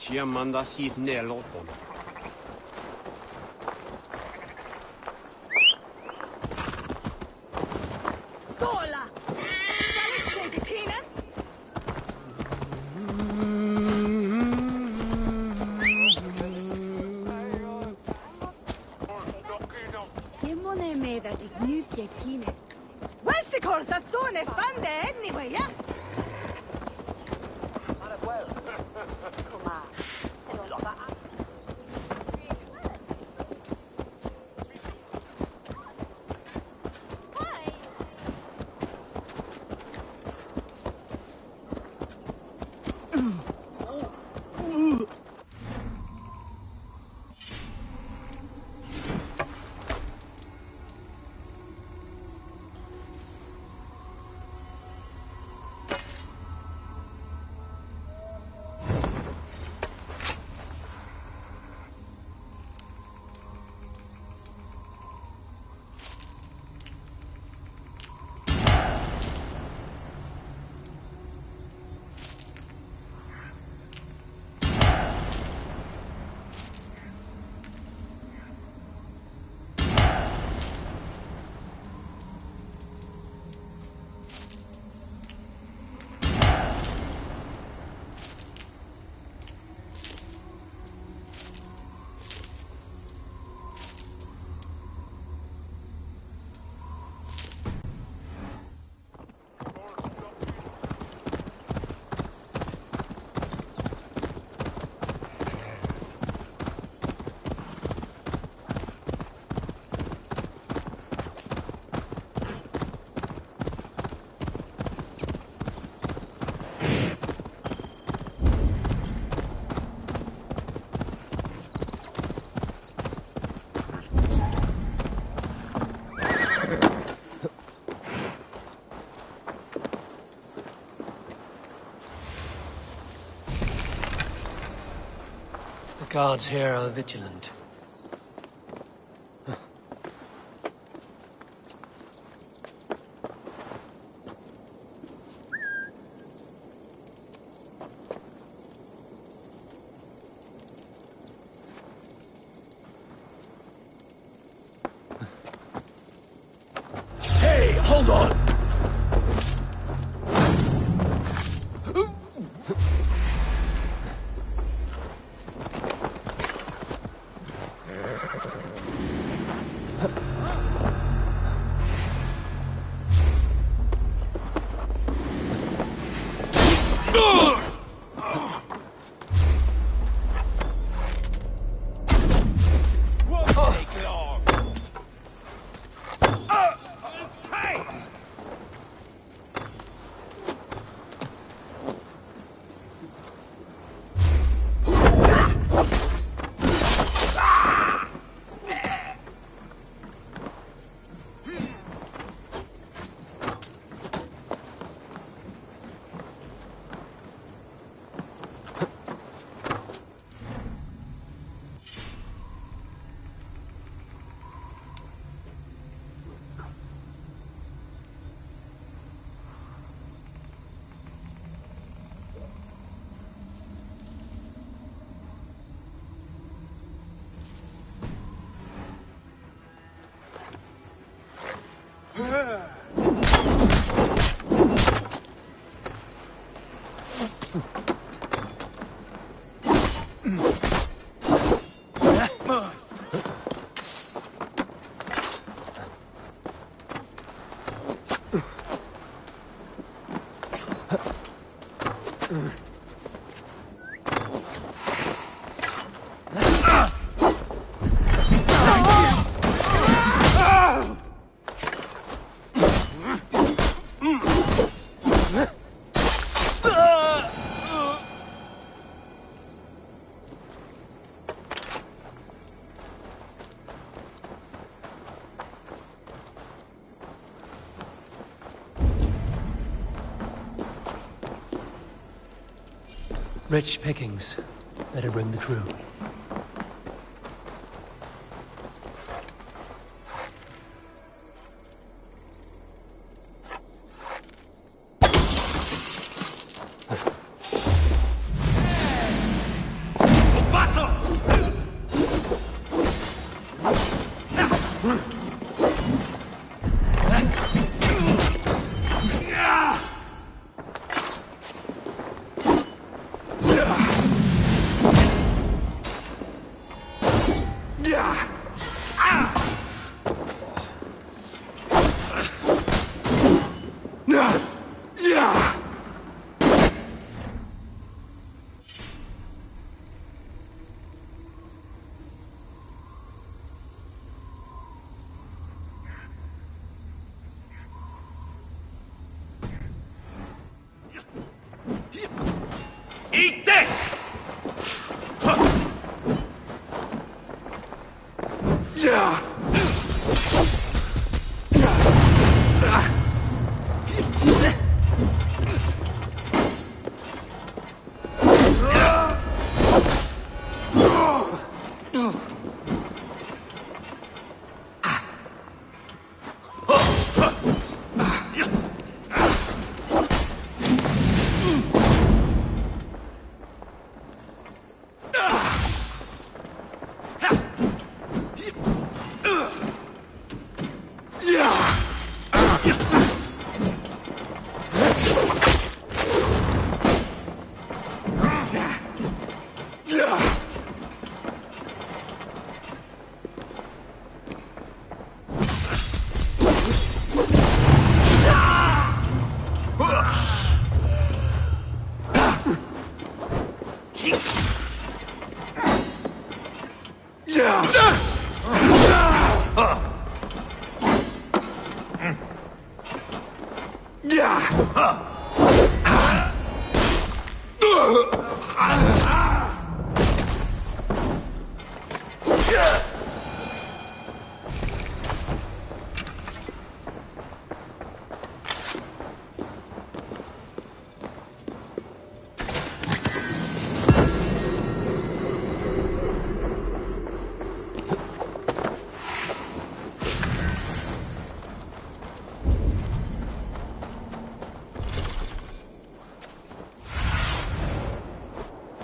Chia mandas his neloton. Tola! Shall Tina? Demone me that ignutie Tina. Wessikor tattone fande anyway, yeah? The guards here are vigilant. Hey, hold on! Rich pickings. Better bring the crew. this! Yeah.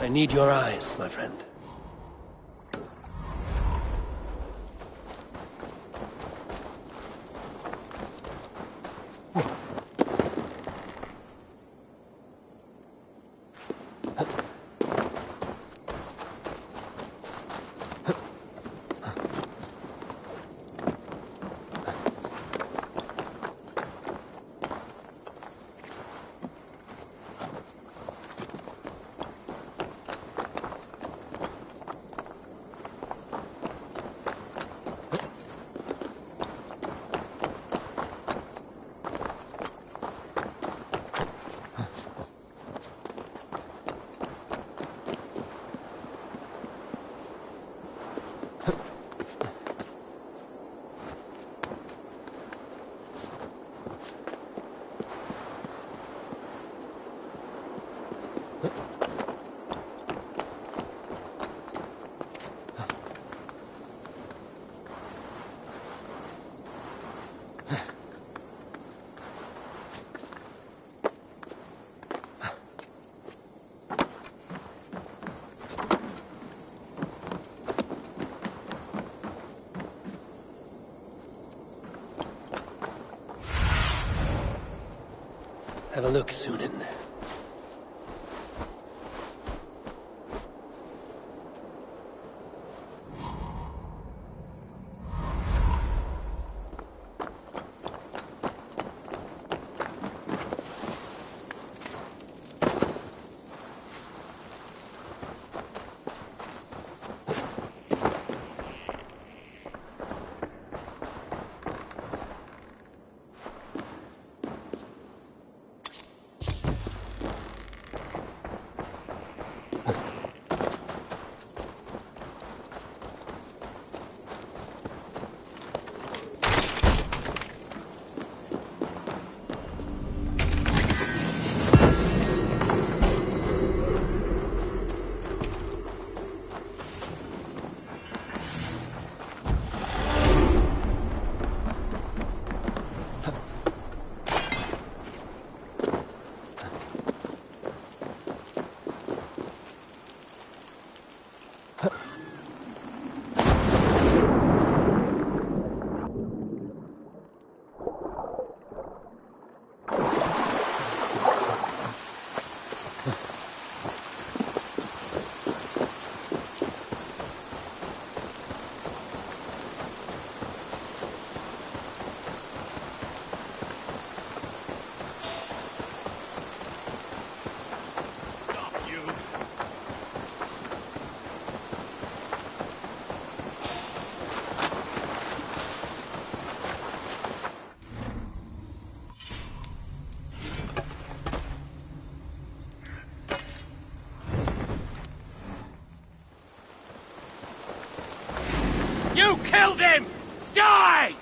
I need your eyes, my friend. Have a look, Sunan. killed him! Die!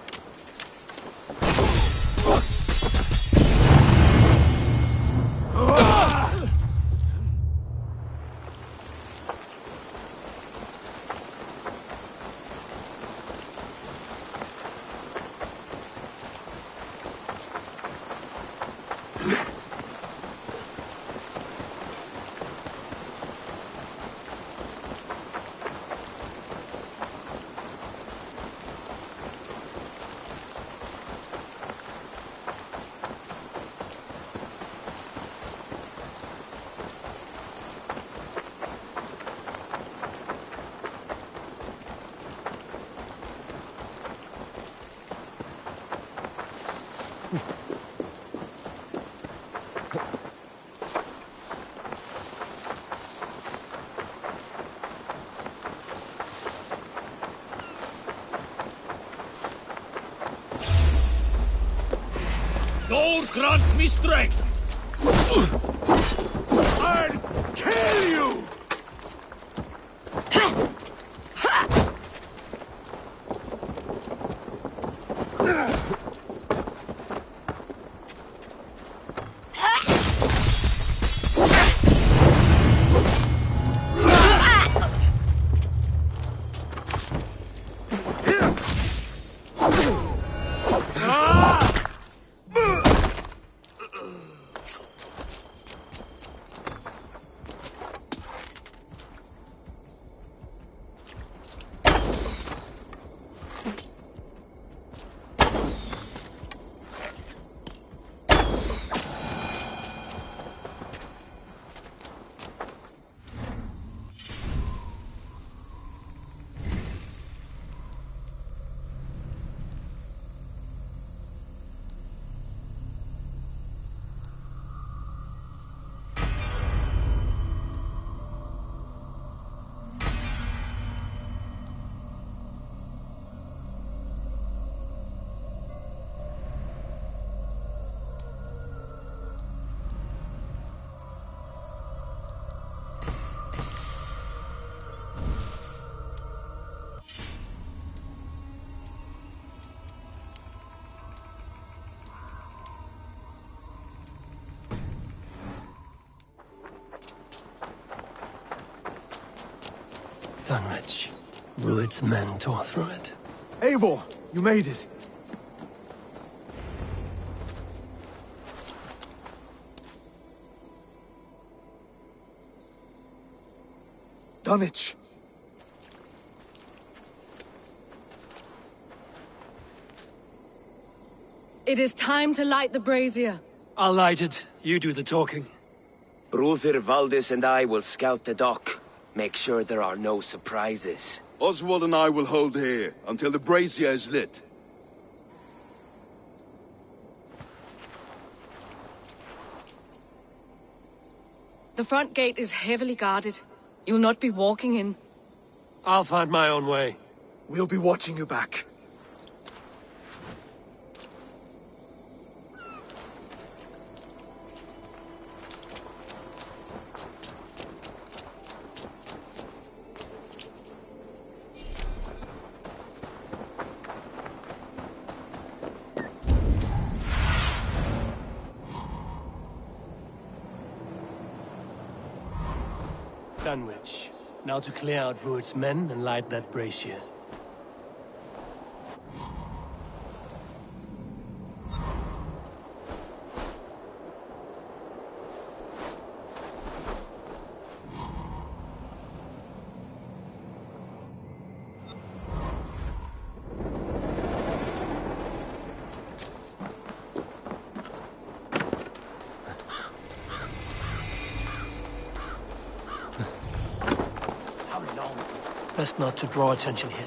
Souls grant me strength! I'll kill you! Dunwich. Rued's men tore through it. Eivor, you made it. Dunwich. It is time to light the brazier. I'll light it. You do the talking. Brother Valdis and I will scout the dock. Make sure there are no surprises. Oswald and I will hold here until the brazier is lit. The front gate is heavily guarded. You'll not be walking in. I'll find my own way. We'll be watching you back. Dunwich. Now to clear out Rued's men and light that brazier. Best not to draw attention here.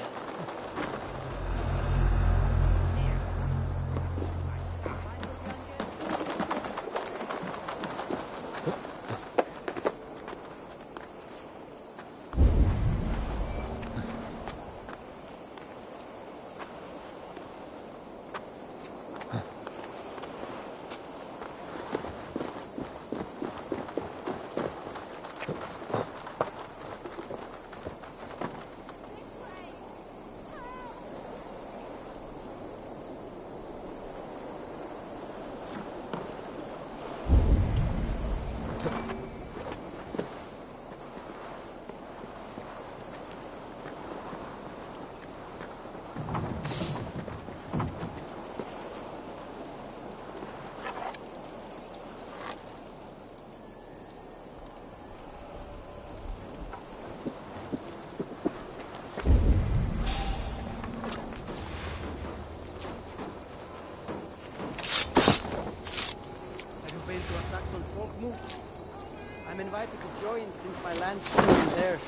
I'm invited to join since my land's sooner than theirs.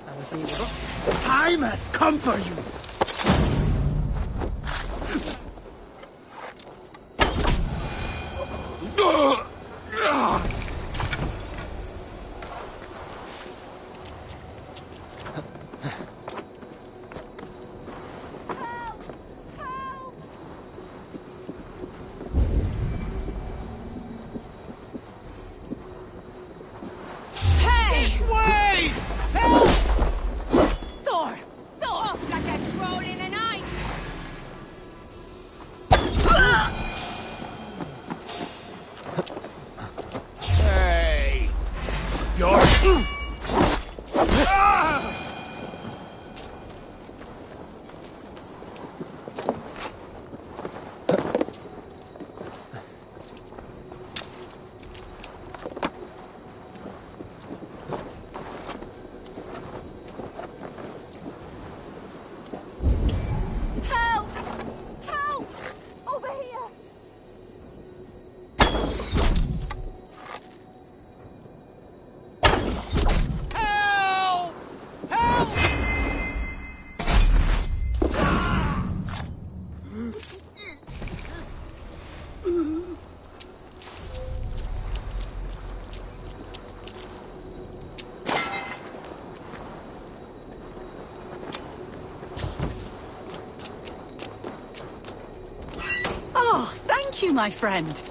I was seeing time has come for you! Thank you, my friend.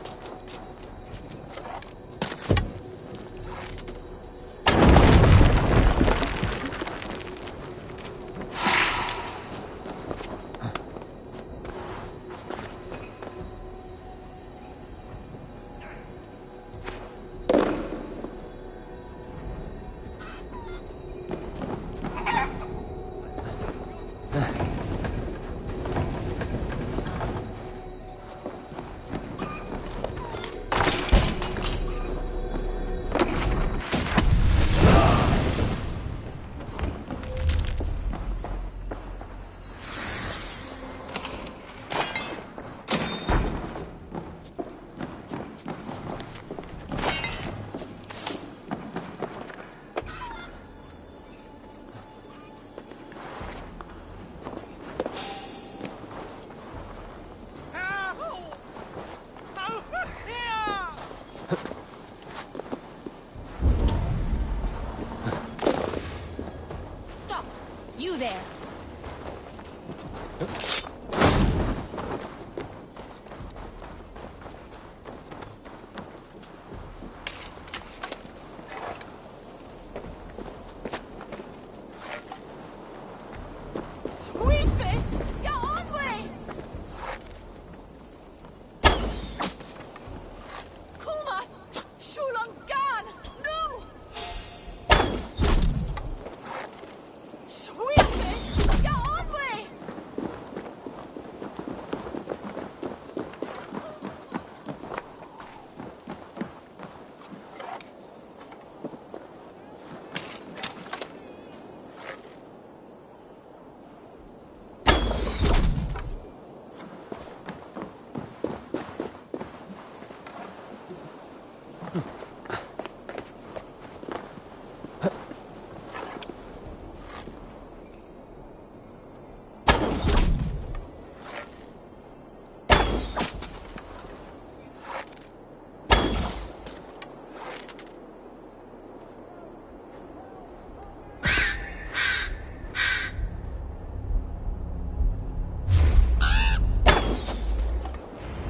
You there.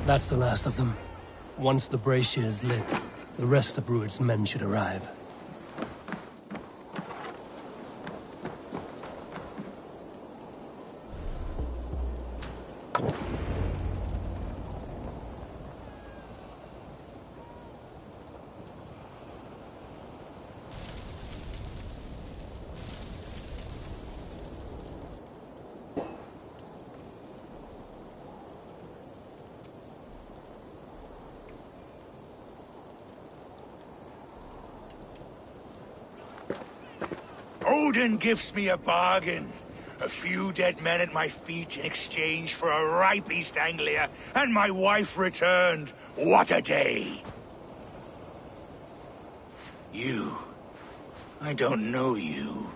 That's the last of them. Once the brazier is lit, the rest of Rued's men should arrive. Odin gives me a bargain. A few dead men at my feet in exchange for a ripe East Anglia, and my wife returned. What a day! You. I don't know you.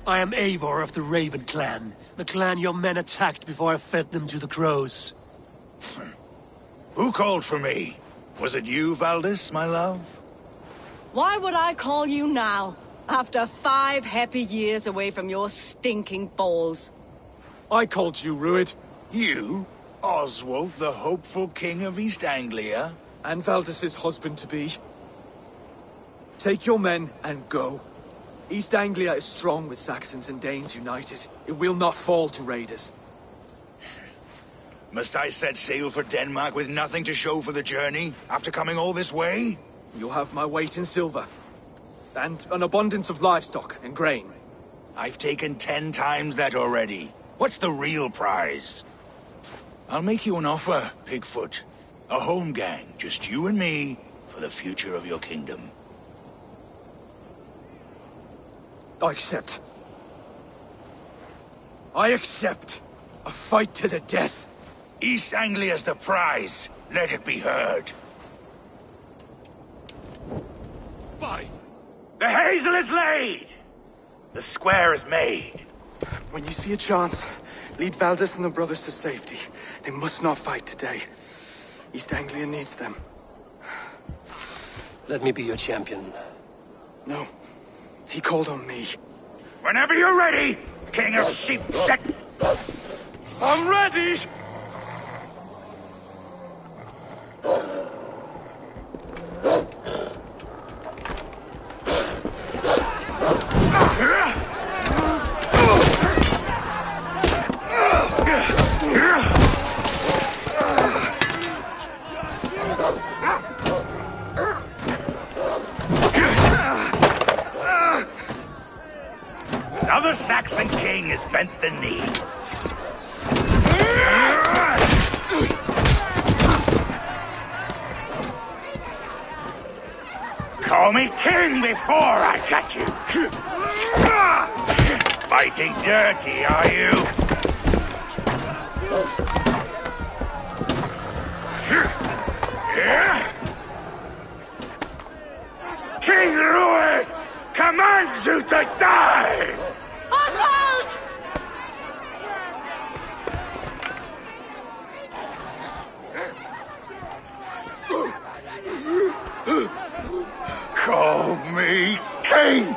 I am Eivor of the Raven clan. The clan your men attacked before I fed them to the crows. Who called for me? Was it you, Valdis, my love? Why would I call you now, after 5 happy years away from your stinking balls? I called you, Rued. You? Oswald, the hopeful king of East Anglia? And Valdis's husband-to-be. Take your men and go. East Anglia is strong with Saxons and Danes united. It will not fall to raiders. Must I set sail for Denmark with nothing to show for the journey, after coming all this way? You'll have my weight in silver. And an abundance of livestock and grain. I've taken 10 times that already. What's the real prize? I'll make you an offer, Pigfoot. A home gang, just you and me, for the future of your kingdom. I accept. I accept. A fight to the death. East Anglia's the prize. Let it be heard. By The hazel is laid! The square is made. When you see a chance, lead Valdis and the brothers to safety. They must not fight today. East Anglia needs them. Let me be your champion. No. He called on me. Whenever you're ready, King of Sheep Set. I'm ready! Another Saxon king has bent the knee. Call me king before I got you. Fighting dirty, are you? King Rued commands you to die! Oswald! Call me king!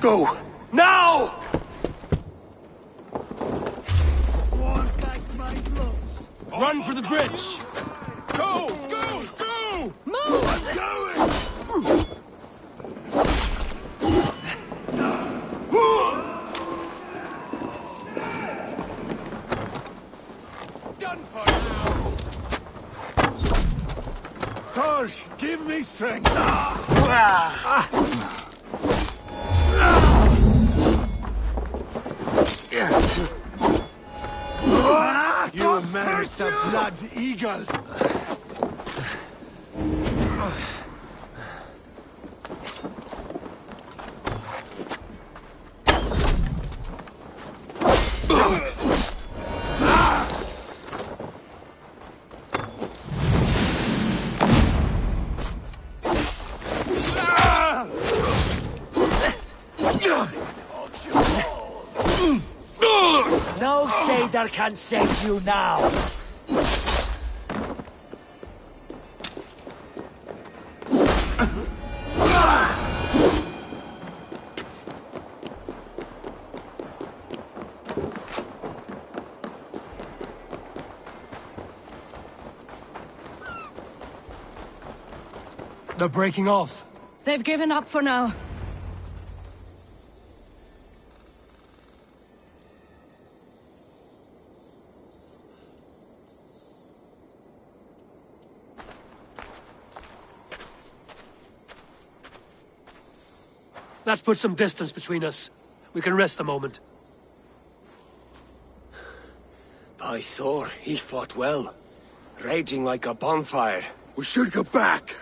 Go! Now! Run for the bridge! Go! Go! Go! Move! I'm going! done for now. Torch, give me strength. You merit the blood eagle. No Seder can save you now. They're breaking off. They've given up for now. That puts some distance between us. We can rest a moment. By Thor, he fought well. Raging like a bonfire. We should go back.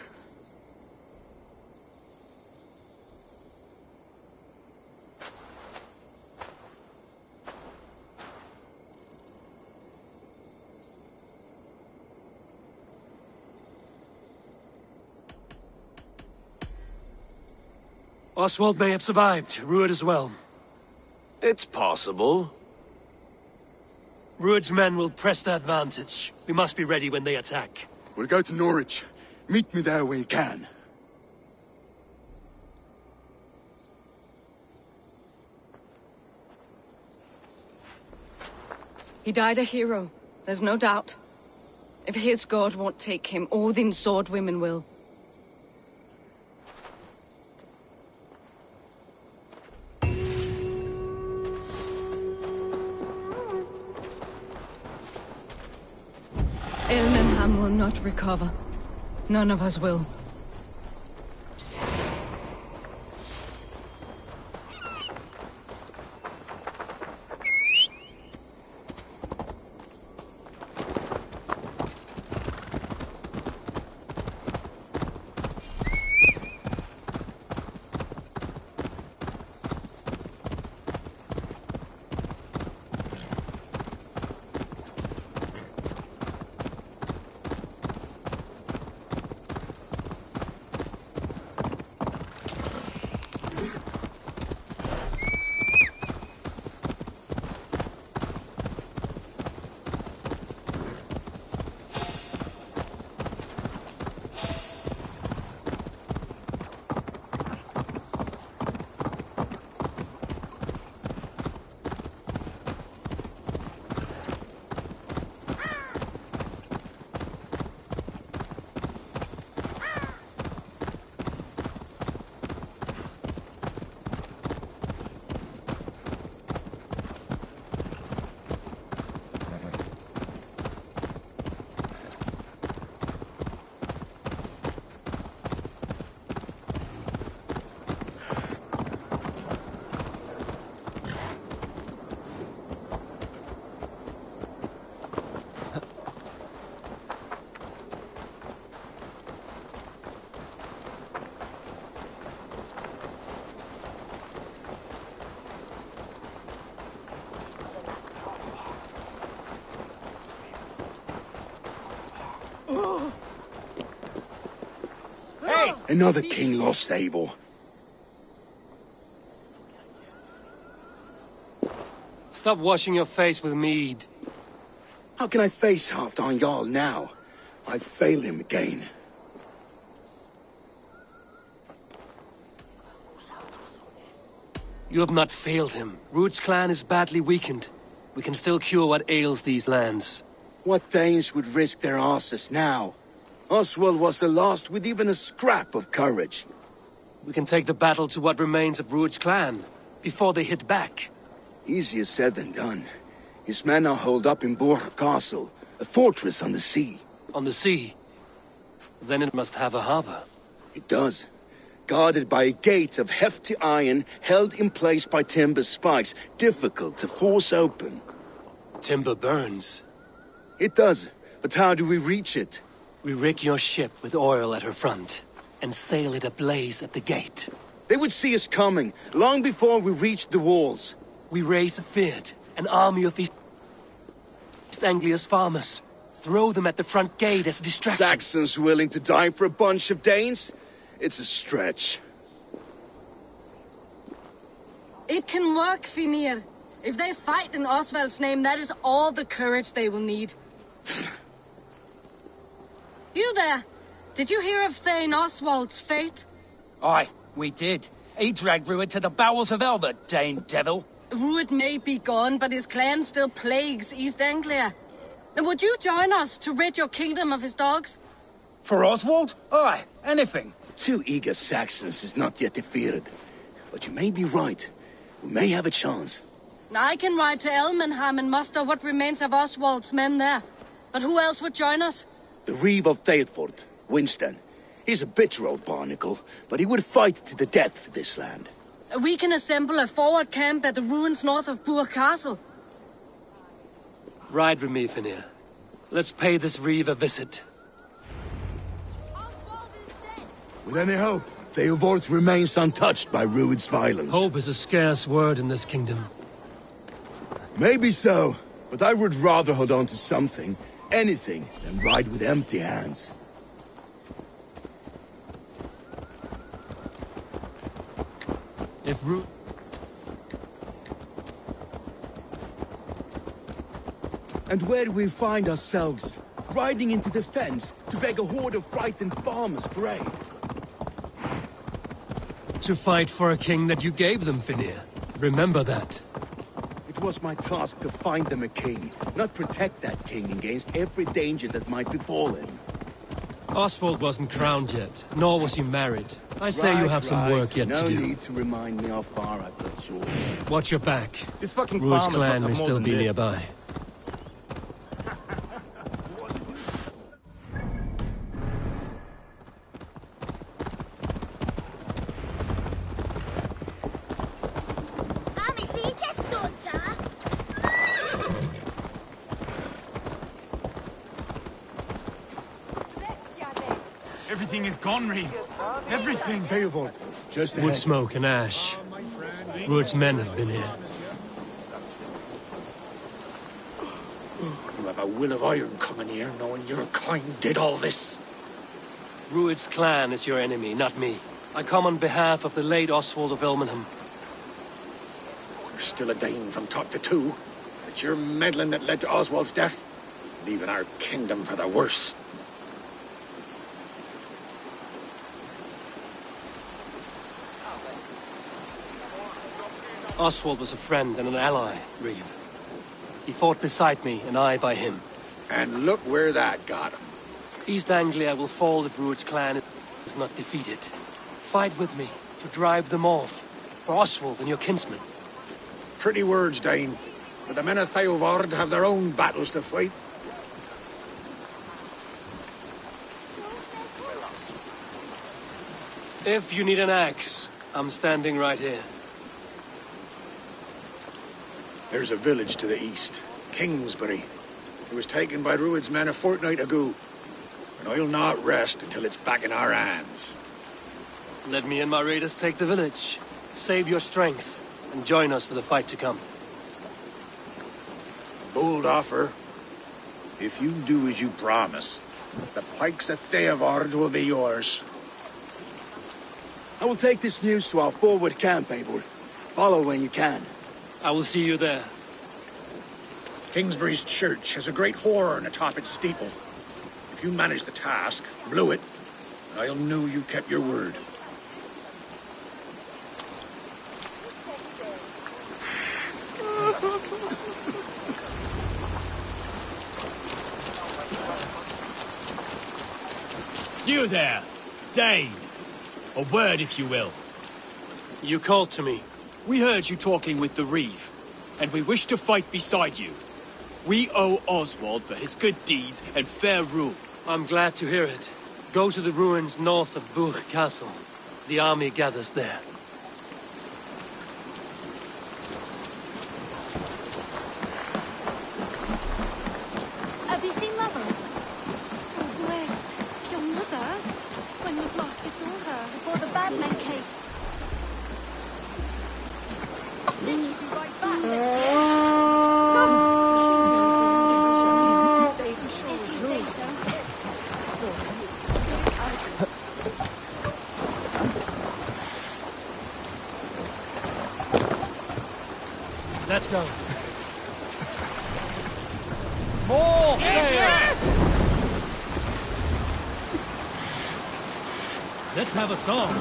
Oswald may have survived. Ruud as well. It's possible. Ruud's men will press the advantage. We must be ready when they attack. We'll go to Norwich. Meet me there when you can. He died a hero, there's no doubt. If his god won't take him, Odin's sword women will. Elmenham will not recover. None of us will. Another king lost, Eivor. Stop washing your face with mead. How can I face Halfdan Jarl now? I've failed him again. You have not failed him. Ruud's clan is badly weakened. We can still cure what ails these lands. What Danes would risk their asses now? Oswald was the last with even a scrap of courage. We can take the battle to what remains of Ruud's clan, before they hit back. Easier said than done. His men are holed up in Borg Castle, a fortress on the sea. On the sea? Then it must have a harbor. It does. Guarded by a gate of hefty iron, held in place by timber spikes, difficult to force open. Timber burns. It does, but how do we reach it? We rig your ship with oil at her front, and sail it ablaze at the gate. They would see us coming, long before we reached the walls. We raise a Fyrd, an army of East Anglia's farmers. Throw them at the front gate as a distraction. Saxons willing to die for a bunch of Danes? It's a stretch. It can work, Finir. If they fight in Oswald's name, that is all the courage they will need. You there! Did you hear of Thane Oswald's fate? Aye, we did. He dragged Ruud to the bowels of Elbert, Dane devil. Ruud may be gone, but his clan still plagues East Anglia. And would you join us to rid your kingdom of his dogs? For Oswald? Aye, anything. 2 eager Saxons is not yet defeated. But you may be right. We may have a chance. I can ride to Elmenham and muster what remains of Oswald's men there. But who else would join us? The Reeve of Thetford, Winston. He's a bitter old barnacle, but he would fight to the death for this land. We can assemble a forward camp at the ruins north of Burg Castle. Ride with me, Finir. Let's pay this reeve a visit. With any hope, Eivor remains untouched by Rued's violence. Hope is a scarce word in this kingdom. Maybe so, but I would rather hold on to something, anything, than ride with empty hands. If Rued... And where do we find ourselves? Riding into defense to beg a horde of frightened farmers for aid. To fight for a king that you gave them, Finir. Remember that. It was my task to find them a king, not protect that king against every danger that might befall him. Oswald wasn't crowned yet, nor was he married. I say you have some work yet to do. No need to remind me how far I've got short. Watch your back. This fucking Rued's farmer's clan got may more still than be this. nearby. Everything is gone, Reeve. Everything. Eivor, just Wood ahead. smoke and ash. Rued's men have been here. You have a will of iron coming here, knowing your kind did all this. Rued's clan is your enemy, not me. I come on behalf of the late Oswald of Ilmenham. You're still a Dane from top to two. It's your meddling that led to Oswald's death, leaving our kingdom for the worse. Oswald was a friend and an ally, Reeve. He fought beside me, and I by him. And look where that got him. East Anglia will fall if Rued's clan is not defeated. Fight with me to drive them off, for Oswald and your kinsmen. Pretty words, Dane. But the men of Eivor have their own battles to fight. If you need an axe, I'm standing right here. There's a village to the east, Kingsbury. It was taken by Rued's men a fortnight ago. And I'll not rest until it's back in our hands. Let me and my raiders take the village. Save your strength, and join us for the fight to come. A bold offer. If you do as you promise, the pikes of Eivor will be yours. I will take this news to our forward camp, Eivor. Follow when you can. I will see you there. Kingsbury's church has a great horn atop its steeple. If you manage the task, blew it, I'll know you kept your word. You there, Dane. A word, if you will. You called to me. We heard you talking with the Reeve, and we wish to fight beside you. We owe Oswald for his good deeds and fair rule. I'm glad to hear it. Go to the ruins north of Burg Castle. The army gathers there. Have you seen Mother? Oh, blessed. Your mother? When was last you saw her? Before the bad men came. Then you'll be right back. If you say so. Let's go. More sail! Let's have a song.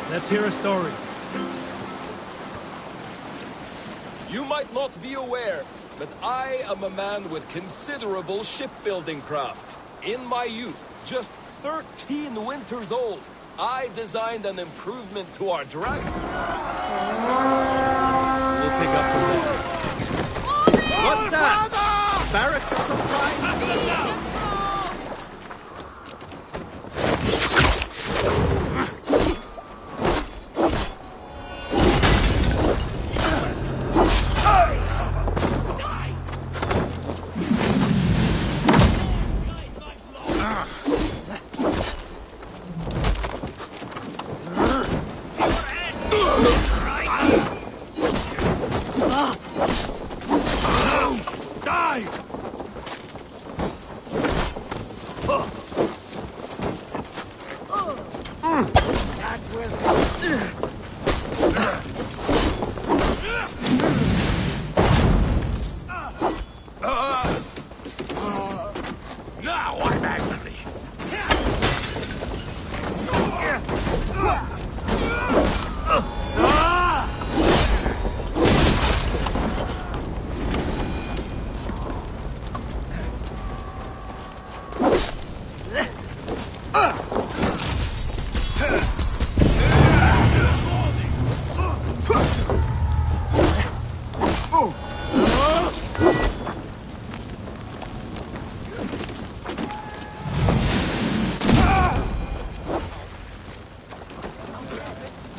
Let's hear a story. You might not be aware, but I am a man with considerable shipbuilding craft. In my youth, just 13 winters old, I designed an improvement to our dragon. We'll pick up from there. What's that? Barracks of some kind? Now I'm angry.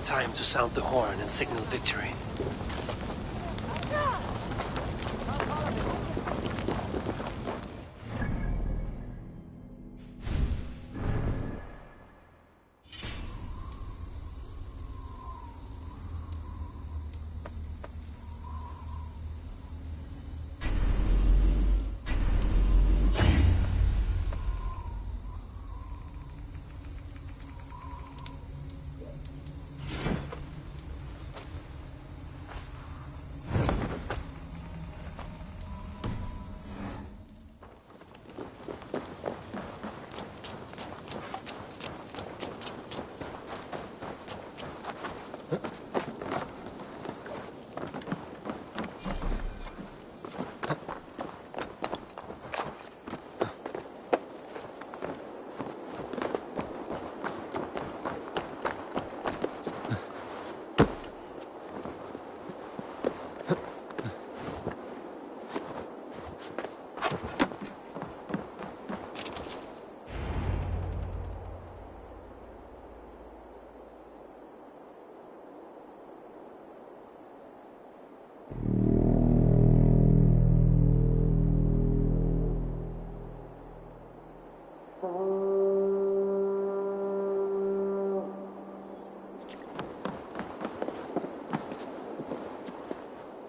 Time to sound the horn and signal victory.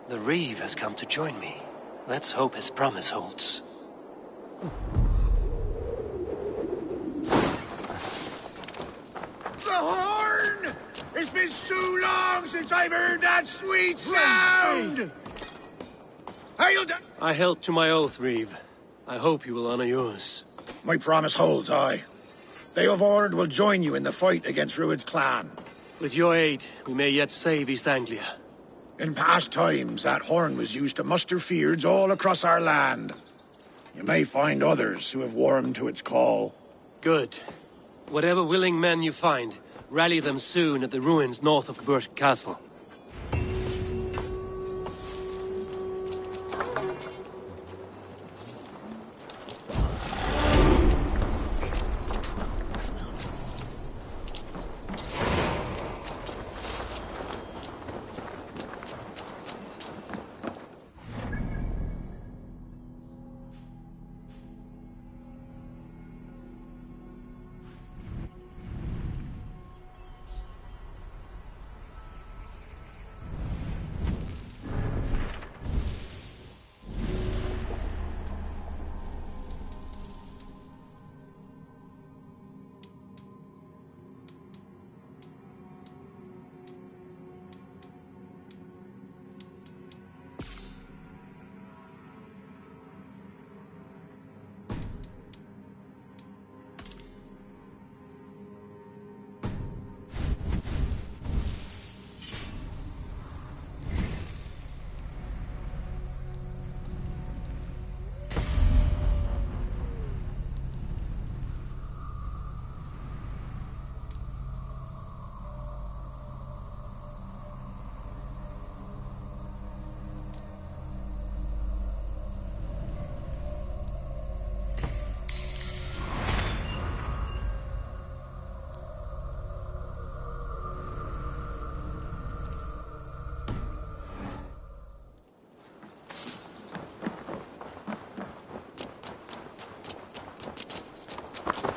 The Reeve has come to join me. Let's hope his promise holds. The horn! It's been so long since I've heard that sweet sound! Are you done? I held to my oath, Reeve. I hope you will honor yours. My promise holds, aye. Eivor will join you in the fight against Rued's clan. With your aid, we may yet save East Anglia. In past times, that horn was used to muster fyrds all across our land. You may find others who have warmed to its call. Good. Whatever willing men you find, rally them soon at the ruins north of Burt Castle.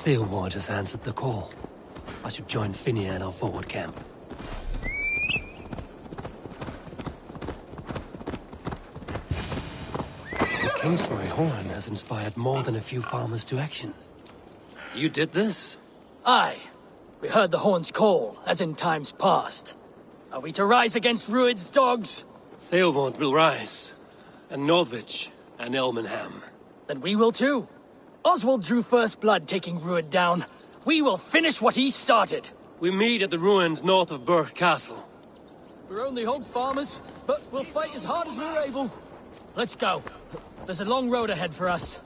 Eivor has answered the call. I should join Finney at our forward camp. The Kingsbury horn has inspired more than a few farmers to action. You did this? Aye. We heard the horn's call, as in times past. Are we to rise against Rued's dogs? Theobald will rise, and Northwich, and Elmenham. Then we will too. Oswald drew first blood taking Rued down. We will finish what he started. We meet at the ruins north of Burke Castle. We're only hog farmers, but we'll fight as hard as we're able. Let's go. There's a long road ahead for us.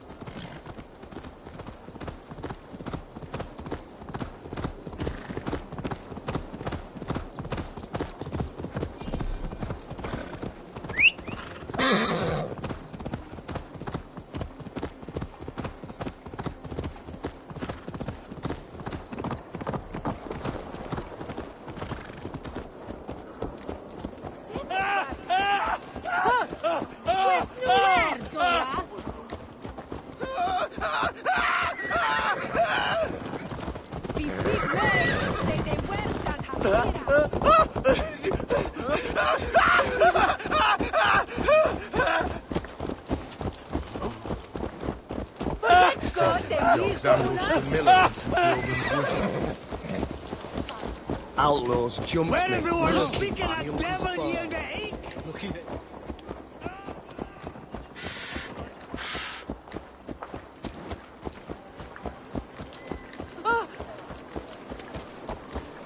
Outlaws jump. Where everyone's speaking at devil here in the ink! Look at it.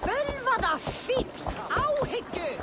Men vad a fit! Au hicke!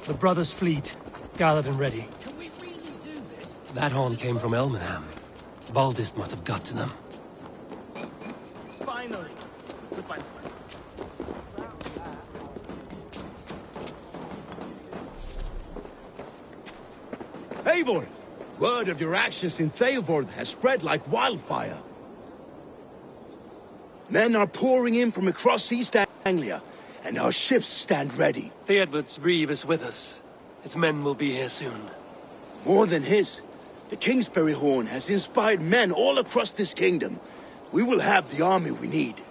The brothers' fleet, gathered and ready. Can we really do this? That horn came from Elmenham. Baldist must have got to them. Finally. Goodbye. Eivor! Word of your actions in Eivor has spread like wildfire. Men are pouring in from across East Anglia, and our ships stand ready. Theodward's reeve is with us. His men will be here soon. More than his, the Kingsbury Horn has inspired men all across this kingdom. We will have the army we need.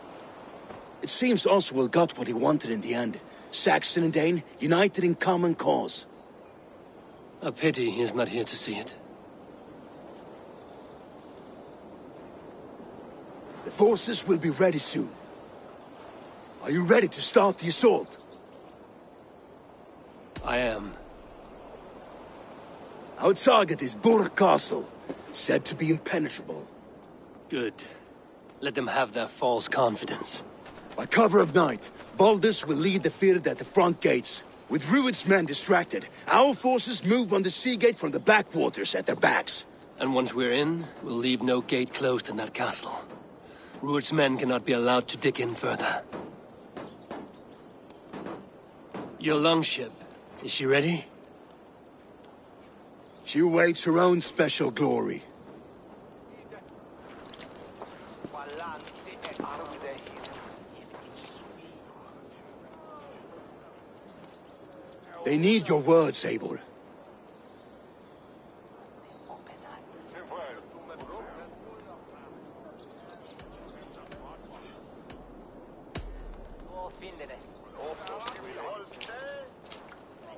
It seems Oswald got what he wanted in the end. Saxon and Dane united in common cause. A pity he is not here to see it. The forces will be ready soon. Are you ready to start the assault? I am. Our target is Burke Castle, said to be impenetrable. Good. Let them have their false confidence. By cover of night, Baldus will lead the field at the front gates. With Rued's men distracted, our forces move on the sea gate from the backwaters at their backs. And once we're in, we'll leave no gate closed in that castle. Rued's men cannot be allowed to dig in further. Your longship, is she ready? She awaits her own special glory. They need your words, Eivor.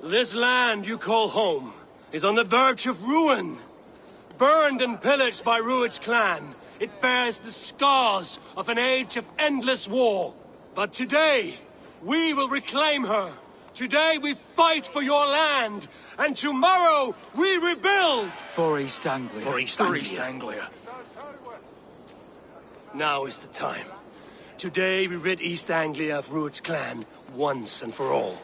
This land you call home is on the verge of ruin. Burned and pillaged by Rued's clan, it bears the scars of an age of endless war. But today, we will reclaim her. Today we fight for your land, and tomorrow we rebuild! For East Anglia. For East Anglia. Now is the time. Today we rid East Anglia of Rued's clan once and for all.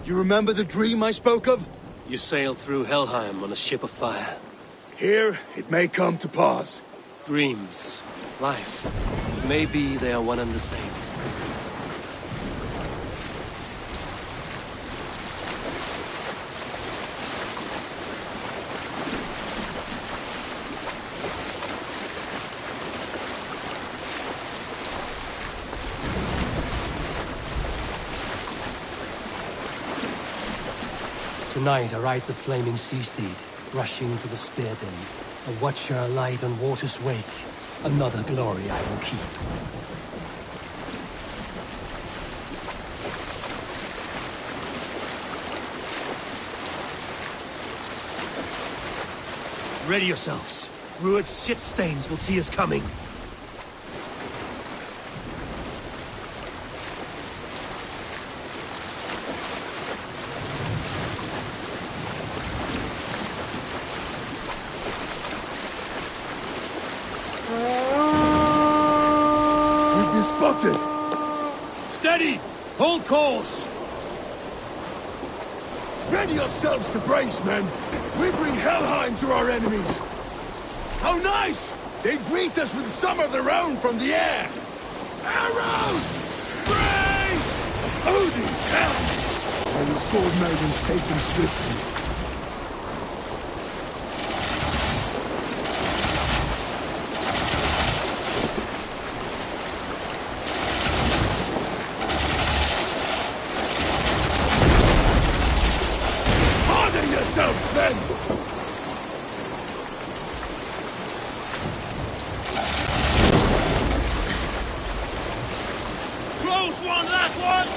You remember the dream I spoke of? You sailed through Helheim on a ship of fire. Here, it may come to pass. Dreams, life, maybe they are one and the same. Tonight I ride the flaming sea steed, rushing to the spear den. A watcher alight on water's wake. Another glory I will keep. Ready yourselves. Rued's shit stains will see us coming. Spotted! Steady! Hold course! Ready yourselves to brace, men! We bring Helheim to our enemies! How nice! They greet us with some of their own from the air! Arrows! Brave! Odin's help! And the sword maidens take them swiftly. Men! Close one, that one!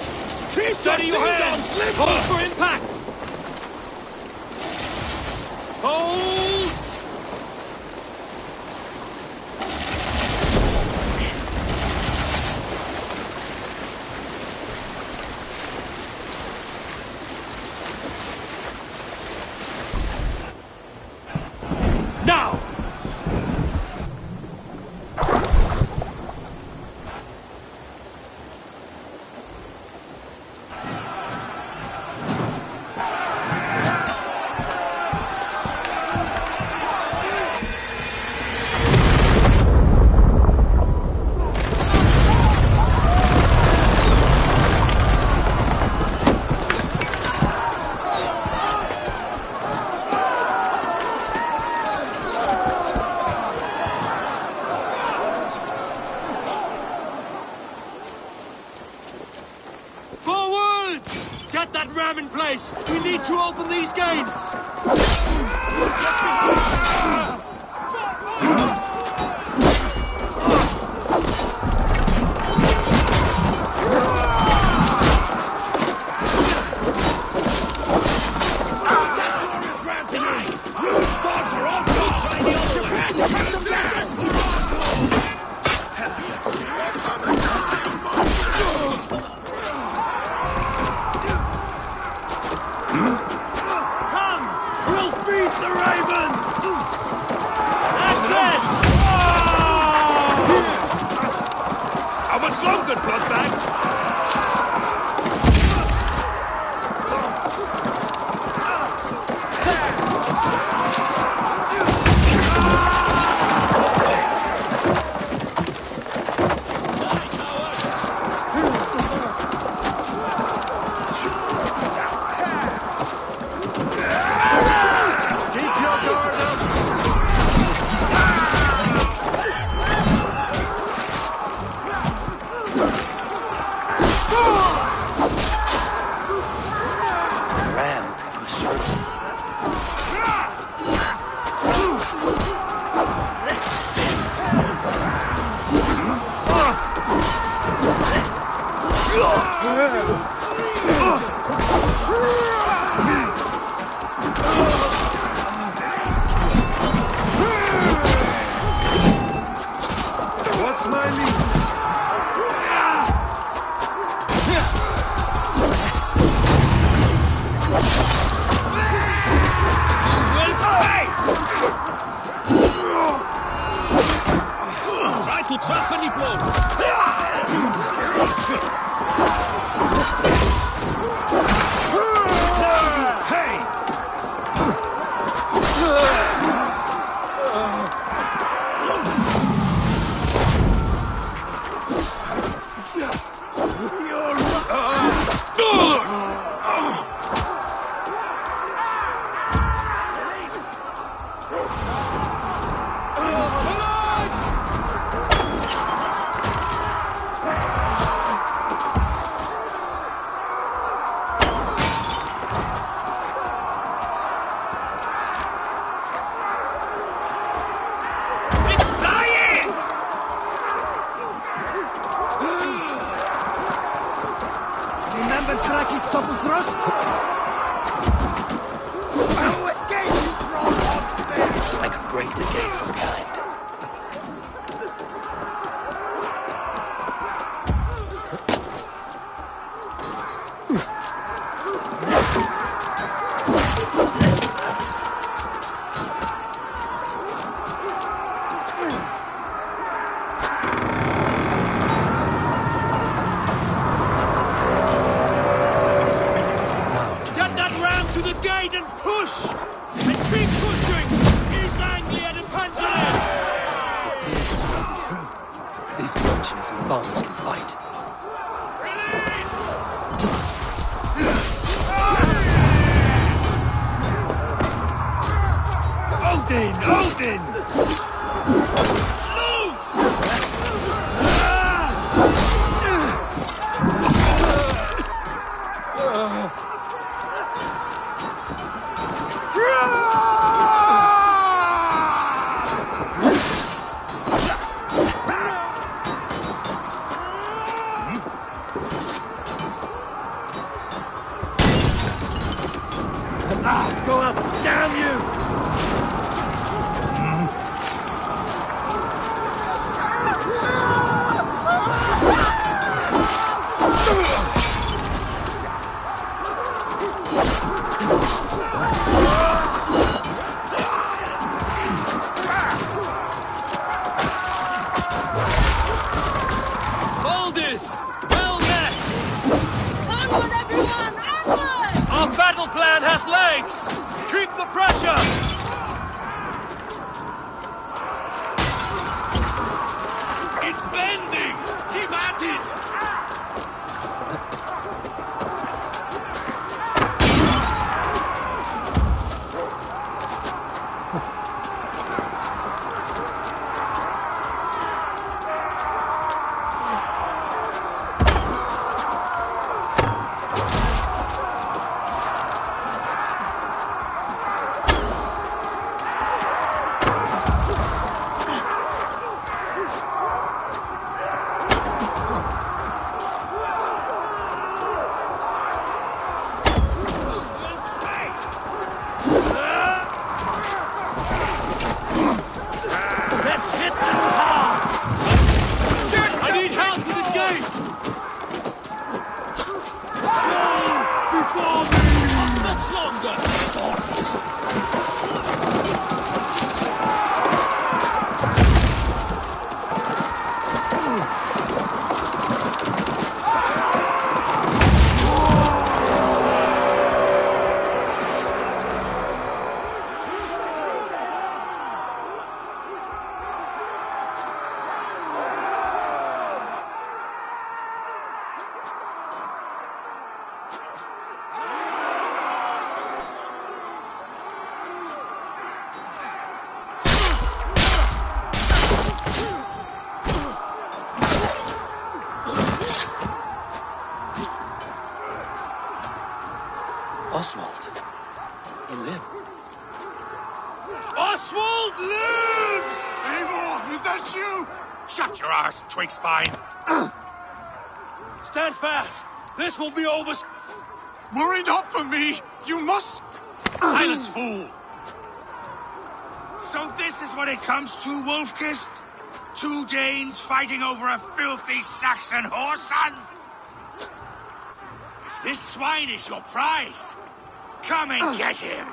Keep steady your hands! Hold for impact! Hold! Now! In place! We need to open these gates! Shut your arse, twig spine! Stand fast! This will be over... Worry not for me! You must... Silence, fool! So this is what it comes to, Wolfkist? 2 Danes fighting over a filthy Saxon whoreson? If this swine is your prize, come and get him!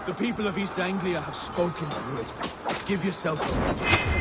The people of East Anglia have spoken, Druid. Give yourself up.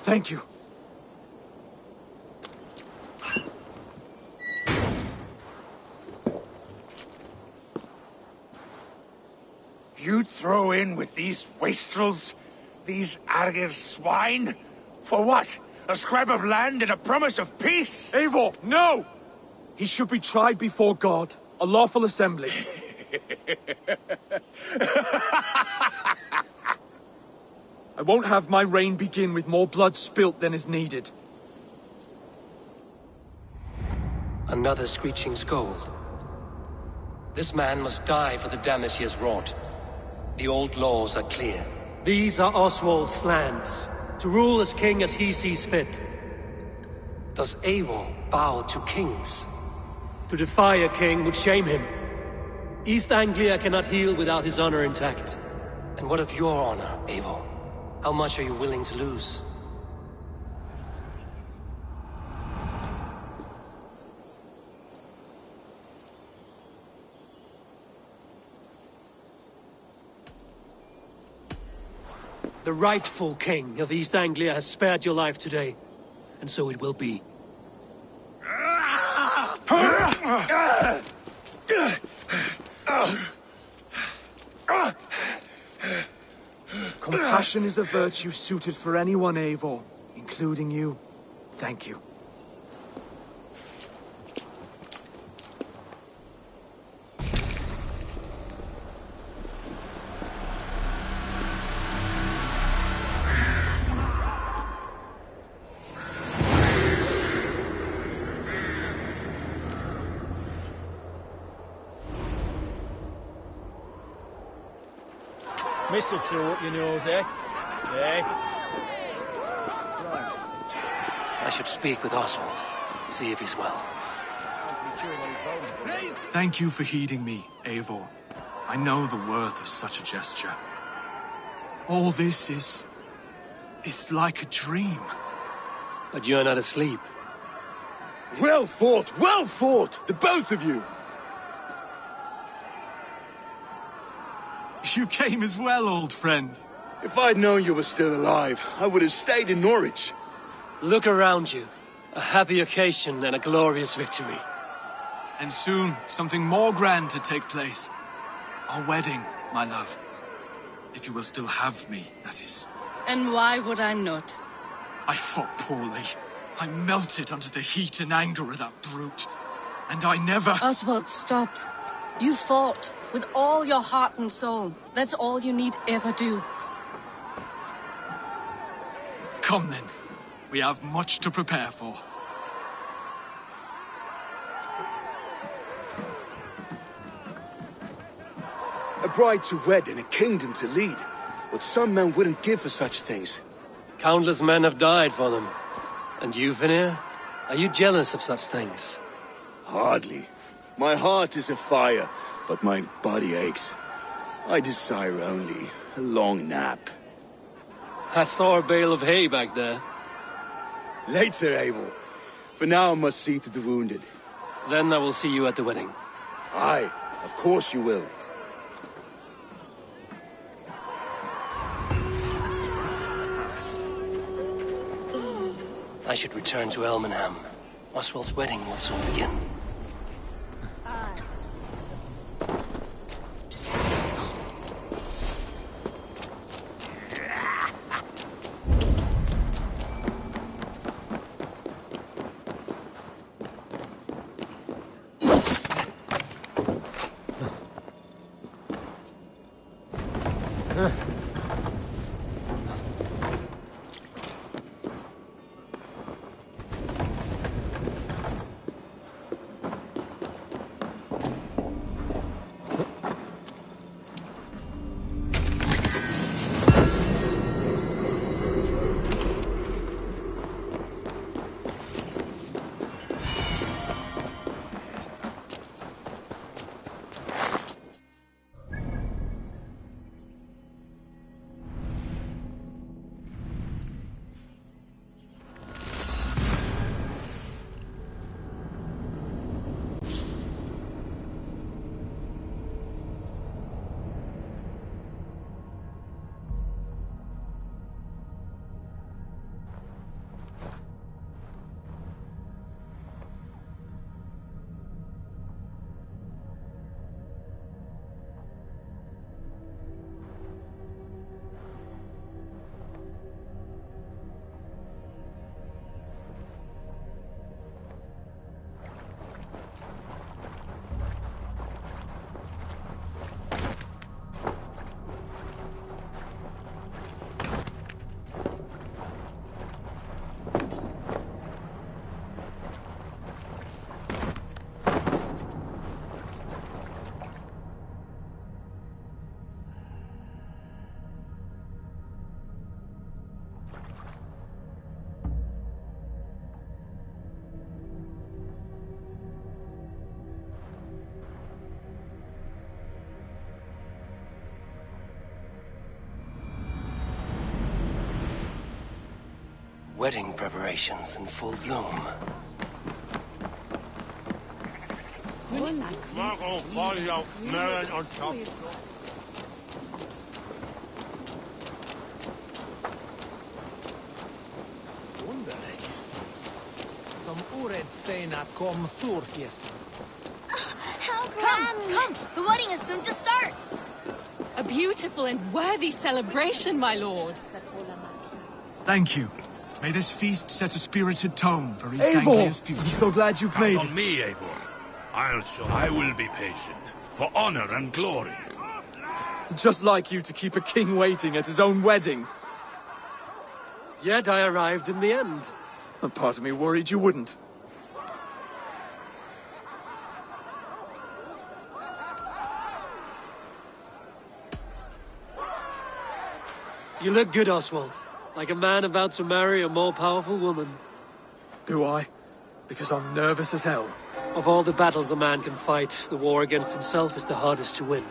Thank you. You'd throw in with these wastrels? These Argir swine? For what? A scrap of land and a promise of peace? Eivor, no! He should be tried before God, a lawful assembly. I won't have my reign begin with more blood spilt than is needed. Another screeching scold. This man must die for the damage he has wrought. The old laws are clear. These are Oswald's lands, to rule as king as he sees fit. Does Eivor bow to kings? To defy a king would shame him. East Anglia cannot heal without his honor intact. And what of your honor, Eivor? How much are you willing to lose? The rightful king of East Anglia has spared your life today, and so it will be. Compassion is a virtue suited for anyone, Eivor, including you. Thank you. Mistletoe up your nose, eh? Eh? Right. I should speak with Oswald. See if he's well. Thank you for heeding me, Eivor. I know the worth of such a gesture. All this is like a dream. But you're not asleep. Well fought, the both of you! You came as well, old friend. If I'd known you were still alive, I would have stayed in Norwich. Look around you. A happy occasion and a glorious victory. And soon, something more grand to take place. Our wedding, my love. If you will still have me, that is. And why would I not? I fought poorly. I melted under the heat and anger of that brute. And I never... Oswald, stop. You fought with all your heart and soul. That's all you need ever do. Come then. We have much to prepare for. A bride to wed and a kingdom to lead. What some men wouldn't give for such things. Countless men have died for them. And you, Vinir? Are you jealous of such things? Hardly. My heart is afire, but my body aches. I desire only a long nap. I saw a bale of hay back there. Later, Eivor. For now I must see to the wounded. Then I will see you at the wedding. Aye, of course you will. I should return to Elmenham. Oswald's wedding will soon begin. Wedding preparations in full bloom. How grand! Come! The wedding is soon to start! A beautiful and worthy celebration, my lord. Thank you. May this feast set a spirited tone for East Eivor! Anglia's future. I'm so glad you've made Count on it. me, Eivor. I will be patient. For honor and glory. Just like you to keep a king waiting at his own wedding. Yet I arrived in the end. A part of me worried you wouldn't. You look good, Oswald. Like a man about to marry a more powerful woman. Do I? Because I'm nervous as hell. Of all the battles a man can fight, the war against himself is the hardest to win.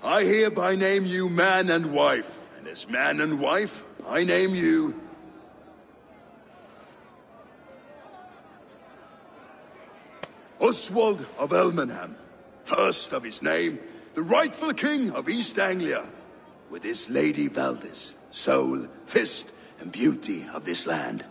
I hereby name you man and wife, and as man and wife, I name you... Oswald of Elmenham, first of his name, the rightful king of East Anglia, with his lady Valdis, soul, fist, and beauty of this land.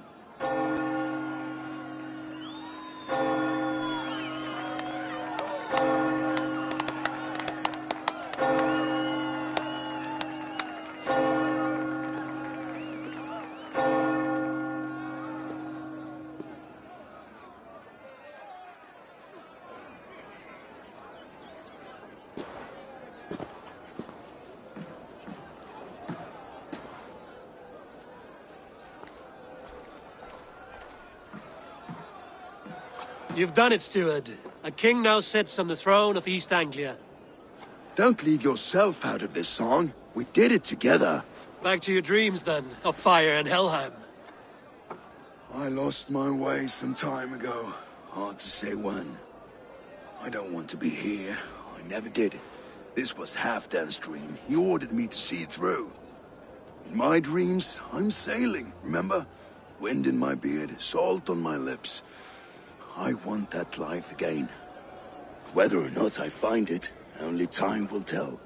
You've done it, steward. A king now sits on the throne of East Anglia. Don't leave yourself out of this song. We did it together. Back to your dreams, then, of fire and Helheim. I lost my way some time ago. Hard to say when. I don't want to be here. I never did. This was Halfdan's dream. He ordered me to see it through. In my dreams, I'm sailing, remember? Wind in my beard, salt on my lips. I want that life again. Whether or not I find it, only time will tell.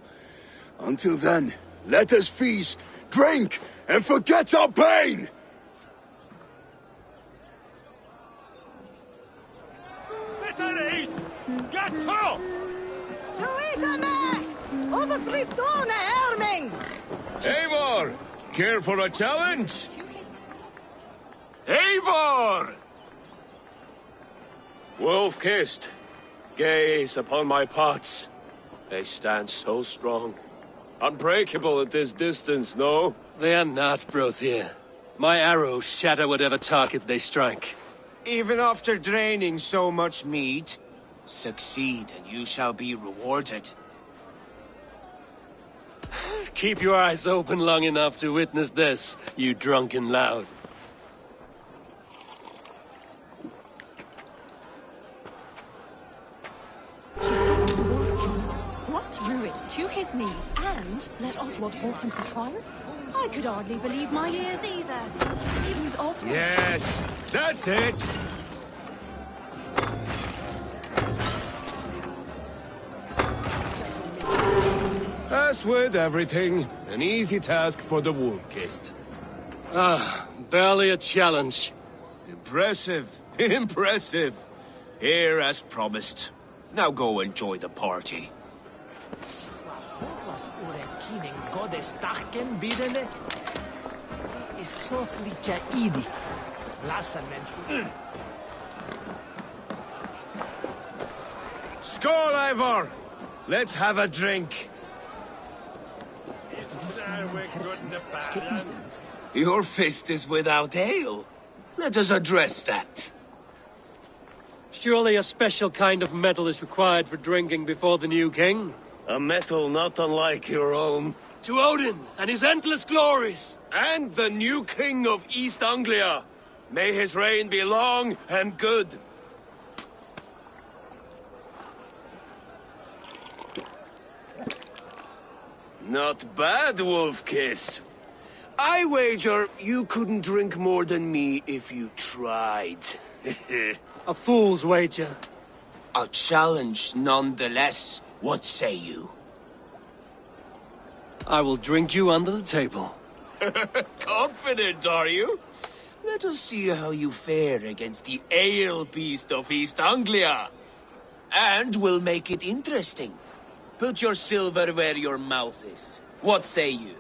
Until then, let us feast, drink, and forget our pain! Eivor! Care for a challenge? Eivor! Wolf-kissed, gaze upon my pots. They stand so strong. Unbreakable at this distance, no? They are not, Brothier. My arrows shatter whatever target they strike. Even after draining so much meat? Succeed, and you shall be rewarded. Keep your eyes open long enough to witness this, you drunken lout. She stopped Wolf's brought Rued to his knees and let Oswald hold him for trial? I could hardly believe my ears either. It was Oswald. Yes, that's it. As with everything, an easy task for the wolf-kissed. Barely a challenge. Impressive, impressive. Here as promised. Now go enjoy the party. Skål, Eivor! Let's have a drink. Your fist is without ale. Let us address that. Surely a special kind of metal is required for drinking before the new king? A metal not unlike your own. To Odin and his endless glories! And the new king of East Anglia. May his reign be long and good. Not bad, Wolf-Kiss. I wager you couldn't drink more than me if you tried. A fool's wager. A challenge nonetheless. What say you? I will drink you under the table. Confident, are you? Let us see how you fare against the ale beast of East Anglia. And we'll make it interesting. Put your silver where your mouth is. What say you?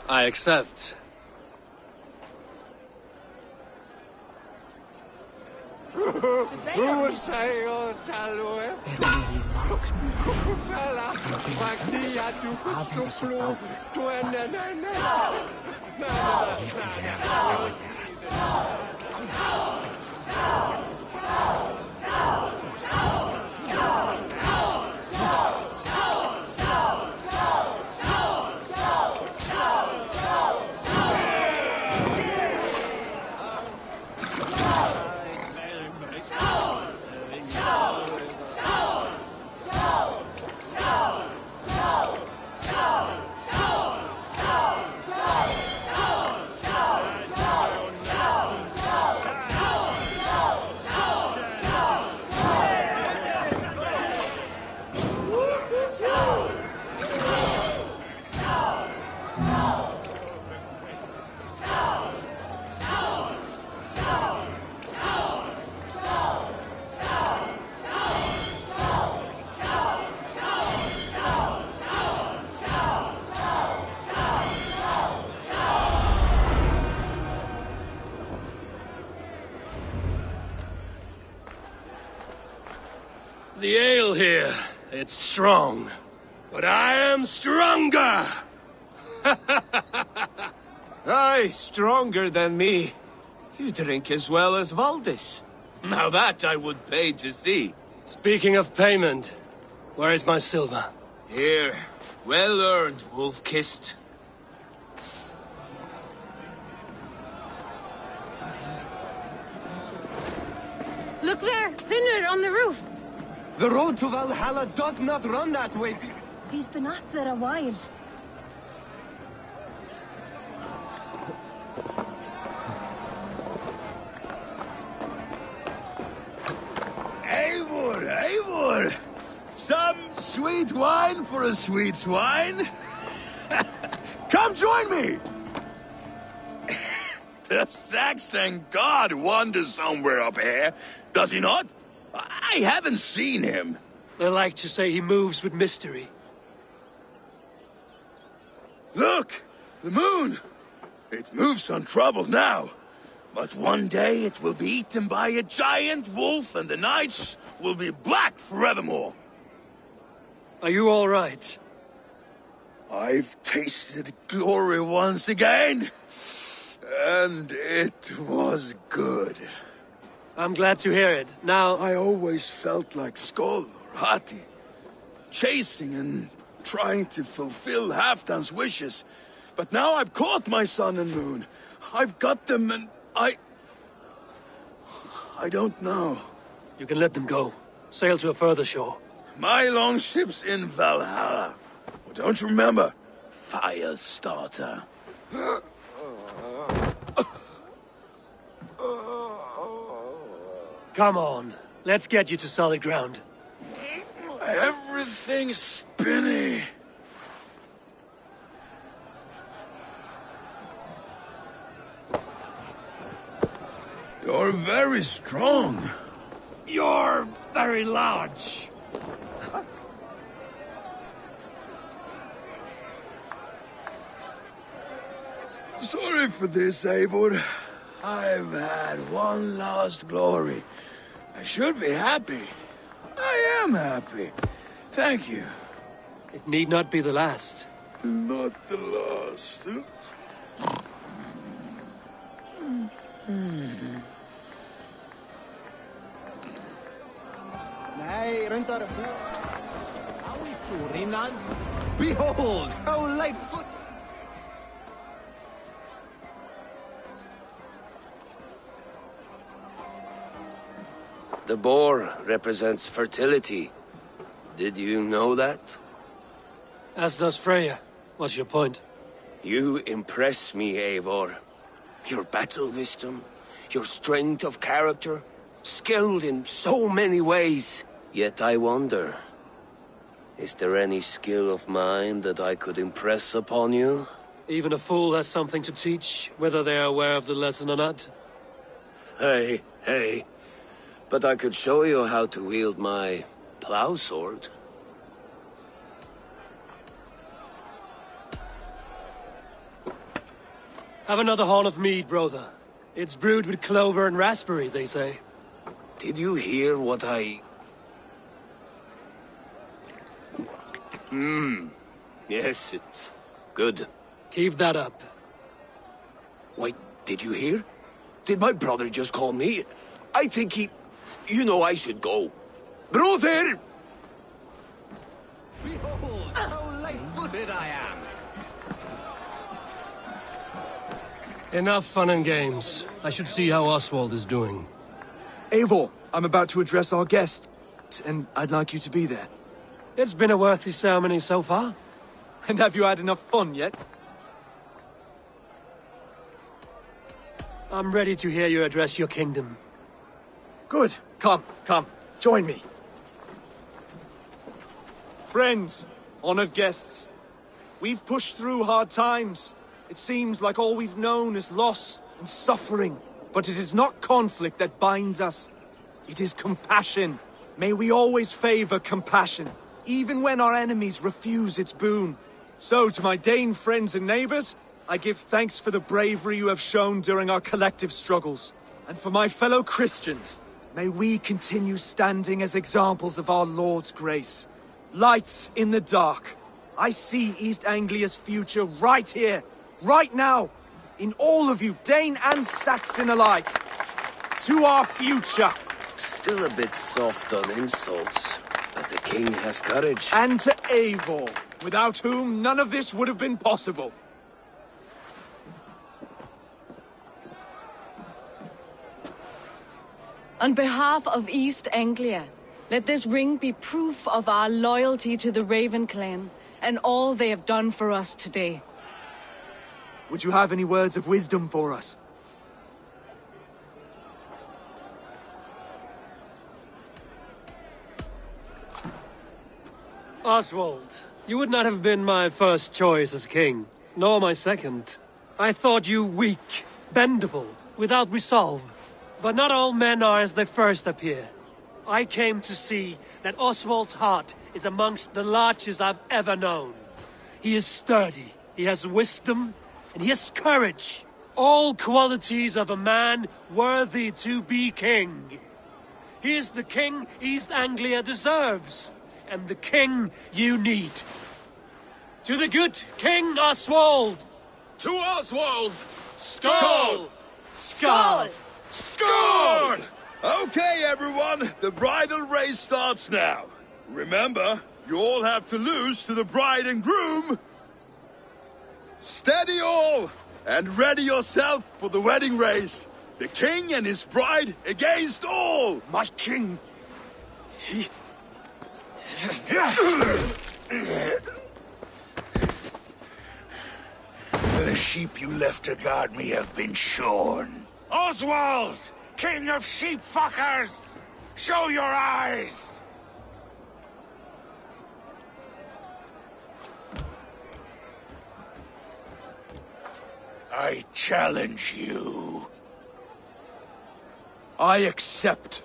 I accept. The ale here, it's strong. But I am stronger! Aye, stronger than me. You drink as well as Valdis. Now that I would pay to see. Speaking of payment, where is my silver? Here. Well earned, Wolf-Kissed. Look there, Finner on the roof. The road to Valhalla does not run that way. He's been up there a while. Eivor, Eivor! Some sweet wine for a sweet swine? Come join me! The Saxon god wanders somewhere up here, does he not? I haven't seen him. They like to say he moves with mystery. Look! The moon! It moves untroubled now. But one day it will be eaten by a giant wolf and the nights will be black forevermore. Are you all right? I've tasted glory once again. And it was good. I'm glad to hear it. Now... I always felt like Skoll or Hati, chasing and trying to fulfill Halfdan's wishes. But now I've caught my sun and moon. I've got them and I don't know. You can let them go. Sail to a further shore. My longship's in Valhalla. Oh, don't you remember? Fire starter. Come on. Let's get you to solid ground. Everything's spinny. You're very strong. You're very large. Sorry for this, Eivor. I've had one last glory. I should be happy. I am happy. Thank you. It need not be the last. Not the last. Behold, how lightfoot. The boar represents fertility. Did you know that? As does Freya. What's your point? You impress me, Eivor. Your battle wisdom, your strength of character, skilled in so many ways. Yet I wonder, is there any skill of mine that I could impress upon you? Even a fool has something to teach, whether they are aware of the lesson or not. Hey. But I could show you how to wield my plow sword. Have another horn of mead, brother. It's brewed with clover and raspberry, they say. Did you hear what I... Yes, it's good. Keep that up. Wait, did you hear? Did my brother just call me? I think he... You know I should go. Brother! Behold, how light-footed I am. Enough fun and games. I should see how Oswald is doing. Eivor, I'm about to address our guests, and I'd like you to be there. It's been a worthy ceremony so far. And have you had enough fun yet? I'm ready to hear you address your kingdom. Good. Come. Join me. Friends, honored guests, we've pushed through hard times. It seems like all we've known is loss and suffering. But it is not conflict that binds us. It is compassion. May we always favor compassion, even when our enemies refuse its boon. So, to my Dane friends and neighbors, I give thanks for the bravery you have shown during our collective struggles. And for my fellow Christians, may we continue standing as examples of our Lord's grace. Lights in the dark. I see East Anglia's future right here, right now, in all of you, Dane and Saxon alike. To our future. Still a bit soft on insults, but the king has courage. And to Eivor, without whom none of this would have been possible. On behalf of East Anglia, let this ring be proof of our loyalty to the Raven clan and all they have done for us today. Would you have any words of wisdom for us? Oswald, you would not have been my first choice as king, nor my second. I thought you weak, bendable, without resolve. But not all men are as they first appear. I came to see that Oswald's heart is amongst the largest I've ever known. He is sturdy, he has wisdom, and he has courage. All qualities of a man worthy to be king. He is the king East Anglia deserves, and the king you need. To the good King Oswald! To Oswald! Skål! Skål! Skål! Okay, everyone, the bridal race starts now. Remember, you all have to lose to the bride and groom. Steady all, and ready yourself for the wedding race. The king and his bride against all. My king. The sheep you left to guard me have been shorn. Oswald! King of sheep fuckers! Show your eyes! I challenge you. I accept.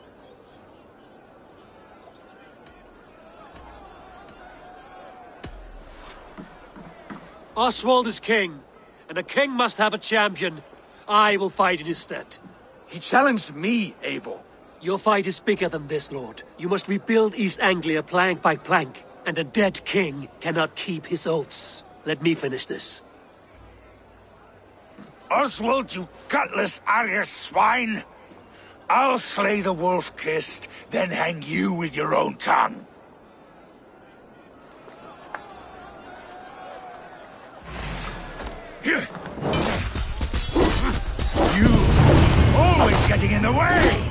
Oswald is king, and a king must have a champion. I will fight in his stead. He challenged me, Eivor. Your fight is bigger than this, Lord. You must rebuild East Anglia plank by plank, and a dead king cannot keep his oaths. Let me finish this. Oswald, you gutless Arya swine! I'll slay the wolf-kissed, then hang you with your own tongue. You! Always getting in the way!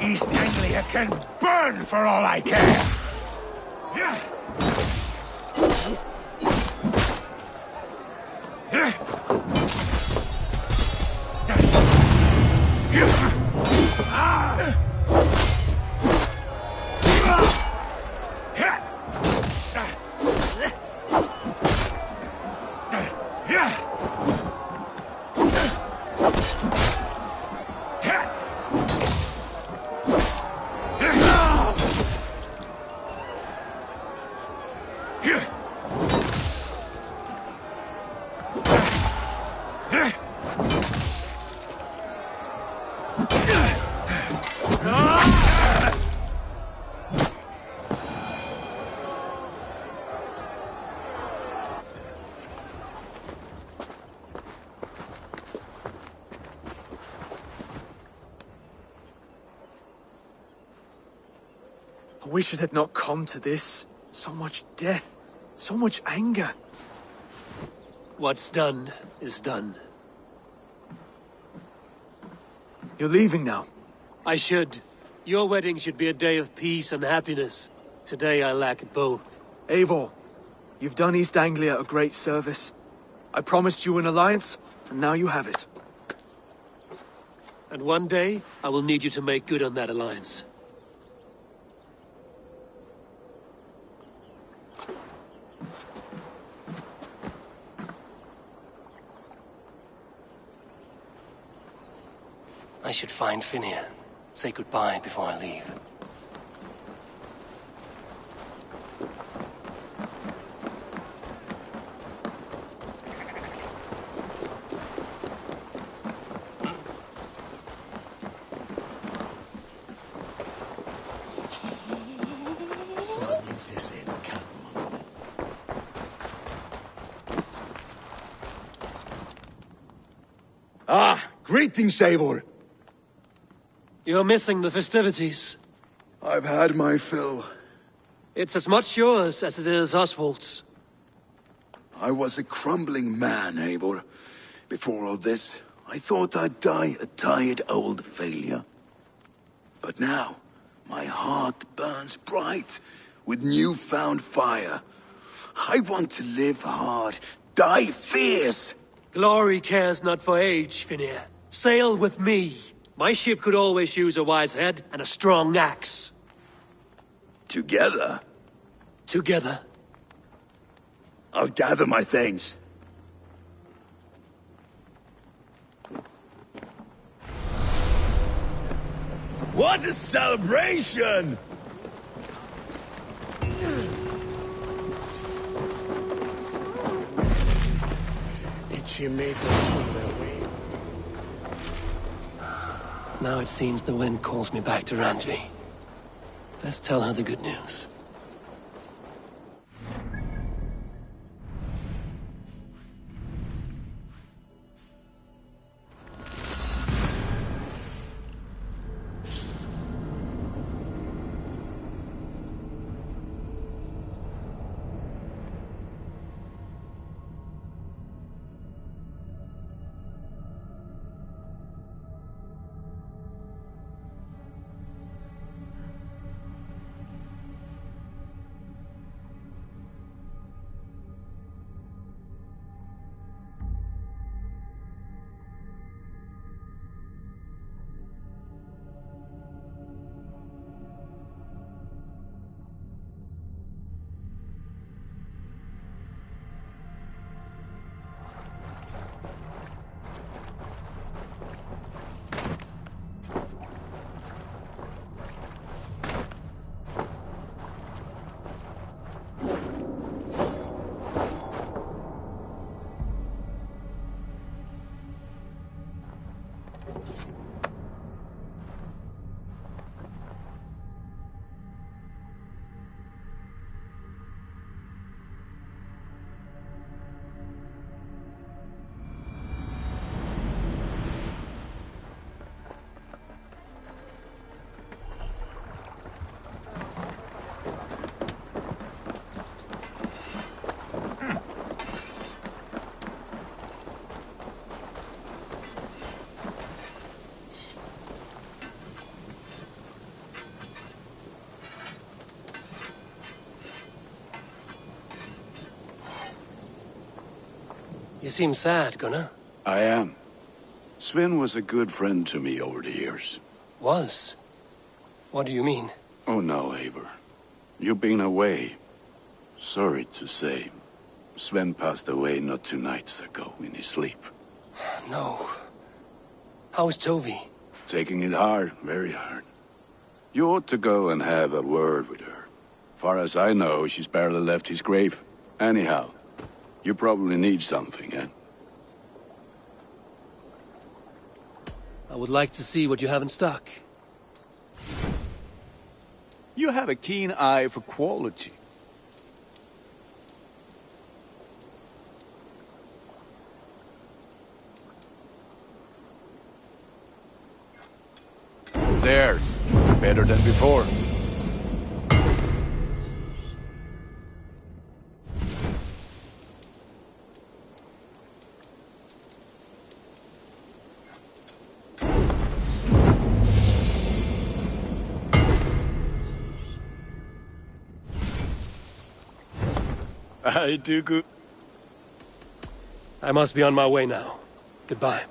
East Anglia can burn for all I care! I wish it had not come to this. So much death, so much anger. What's done is done. You're leaving now. I should. Your wedding should be a day of peace and happiness. Today I lack both. Eivor, you've done East Anglia a great service. I promised you an alliance, and now you have it. And one day, I will need you to make good on that alliance. I should find Finnir. Say goodbye before I leave. Ah, greetings, Eivor. You're missing the festivities. I've had my fill. It's as much yours as it is Oswald's. I was a crumbling man, Eivor. Before all this, I thought I'd die a tired old failure. But now, my heart burns bright with newfound fire. I want to live hard, die fierce. Glory cares not for age, Finnir. Sail with me. My ship could always use a wise head and a strong axe. Together? Together. I'll gather my things. What a celebration! She made us on their way. Now it seems the wind calls me back to Ranji. Let's tell her the good news. You seem sad, Gunnar. I am. Sven was a good friend to me over the years. Was? What do you mean? Oh no, Eivor. You've been away. Sorry to say. Sven passed away not 2 nights ago in his sleep. No. How's Tovi? Taking it hard, very hard. You ought to go and have a word with her. Far as I know, she's barely left his grave. Anyhow, you probably need something, eh? I would like to see what you have in stock. You have a keen eye for quality. There. Better than before. I do good. I must be on my way now. Goodbye.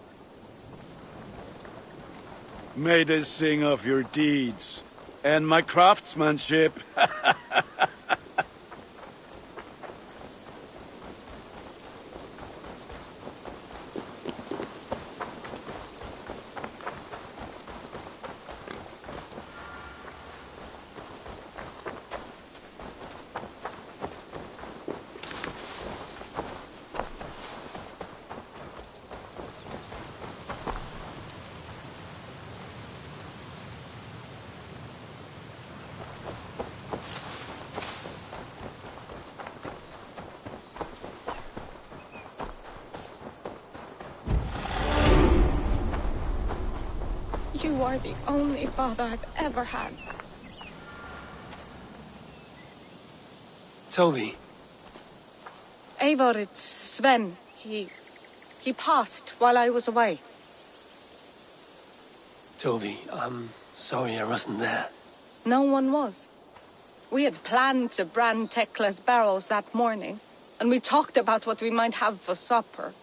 May they sing of your deeds and my craftsmanship. You are the only father I've ever had. Tovi. Eivor, it's Sven. He passed while I was away. Tovi, I'm sorry I wasn't there. No one was. We had planned to brand Tekla's barrels that morning, and we talked about what we might have for supper.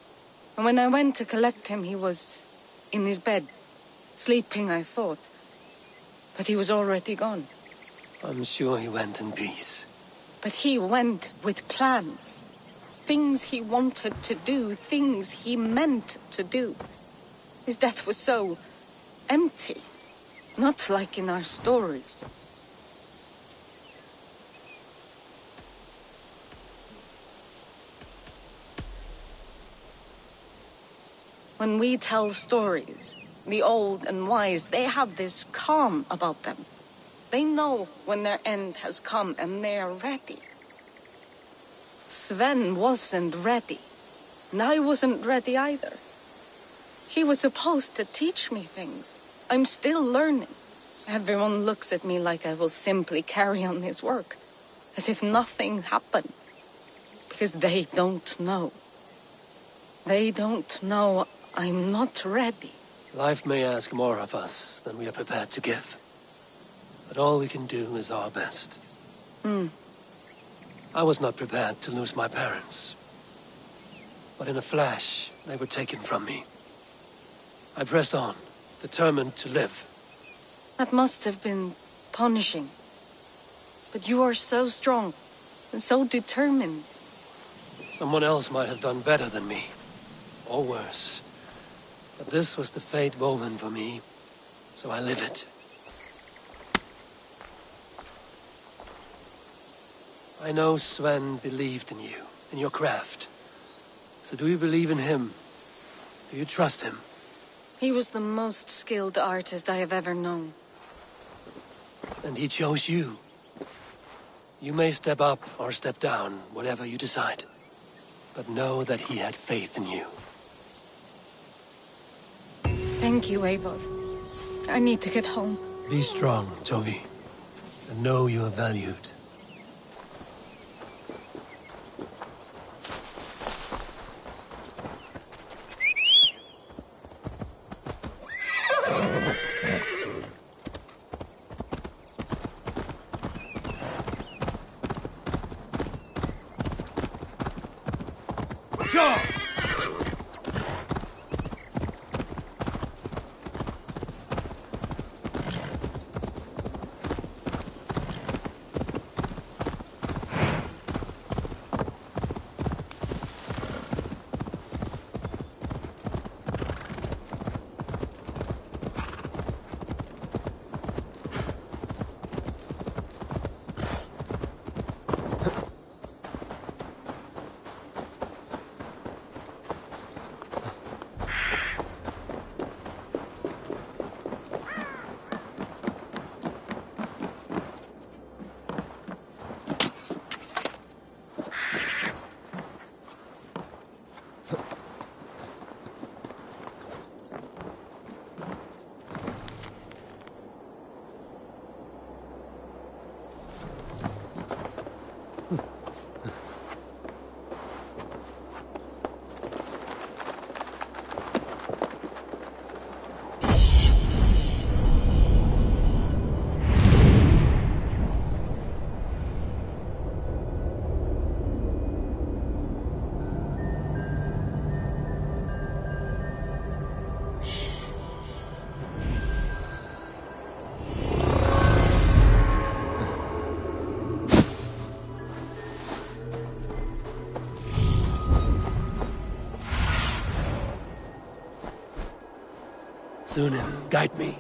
And when I went to collect him, he was in his bed. Sleeping, I thought. But he was already gone. I'm sure he went in peace. But he went with plans. Things he wanted to do, things he meant to do. His death was so empty. Not like in our stories. When we tell stories, the old and wise, they have this calm about them. They know when their end has come and they are ready. Sven wasn't ready, and I wasn't ready either. He was supposed to teach me things. I'm still learning. Everyone looks at me like I will simply carry on his work, as if nothing happened. Because they don't know. They don't know I'm not ready. Life may ask more of us than we are prepared to give. But all we can do is our best. I was not prepared to lose my parents. But in a flash, they were taken from me. I pressed on, determined to live. That must have been punishing. But you are so strong and so determined. Someone else might have done better than me, or worse. But this was the fate woven for me, so I live it. I know Sven believed in you, in your craft. So do you believe in him? Do you trust him? He was the most skilled artist I have ever known. And he chose you. You may step up or step down, whatever you decide. But know that he had faith in you. Thank you, Eivor. I need to get home. Be strong, Tovi. And know you are valued. Sunan, guide me.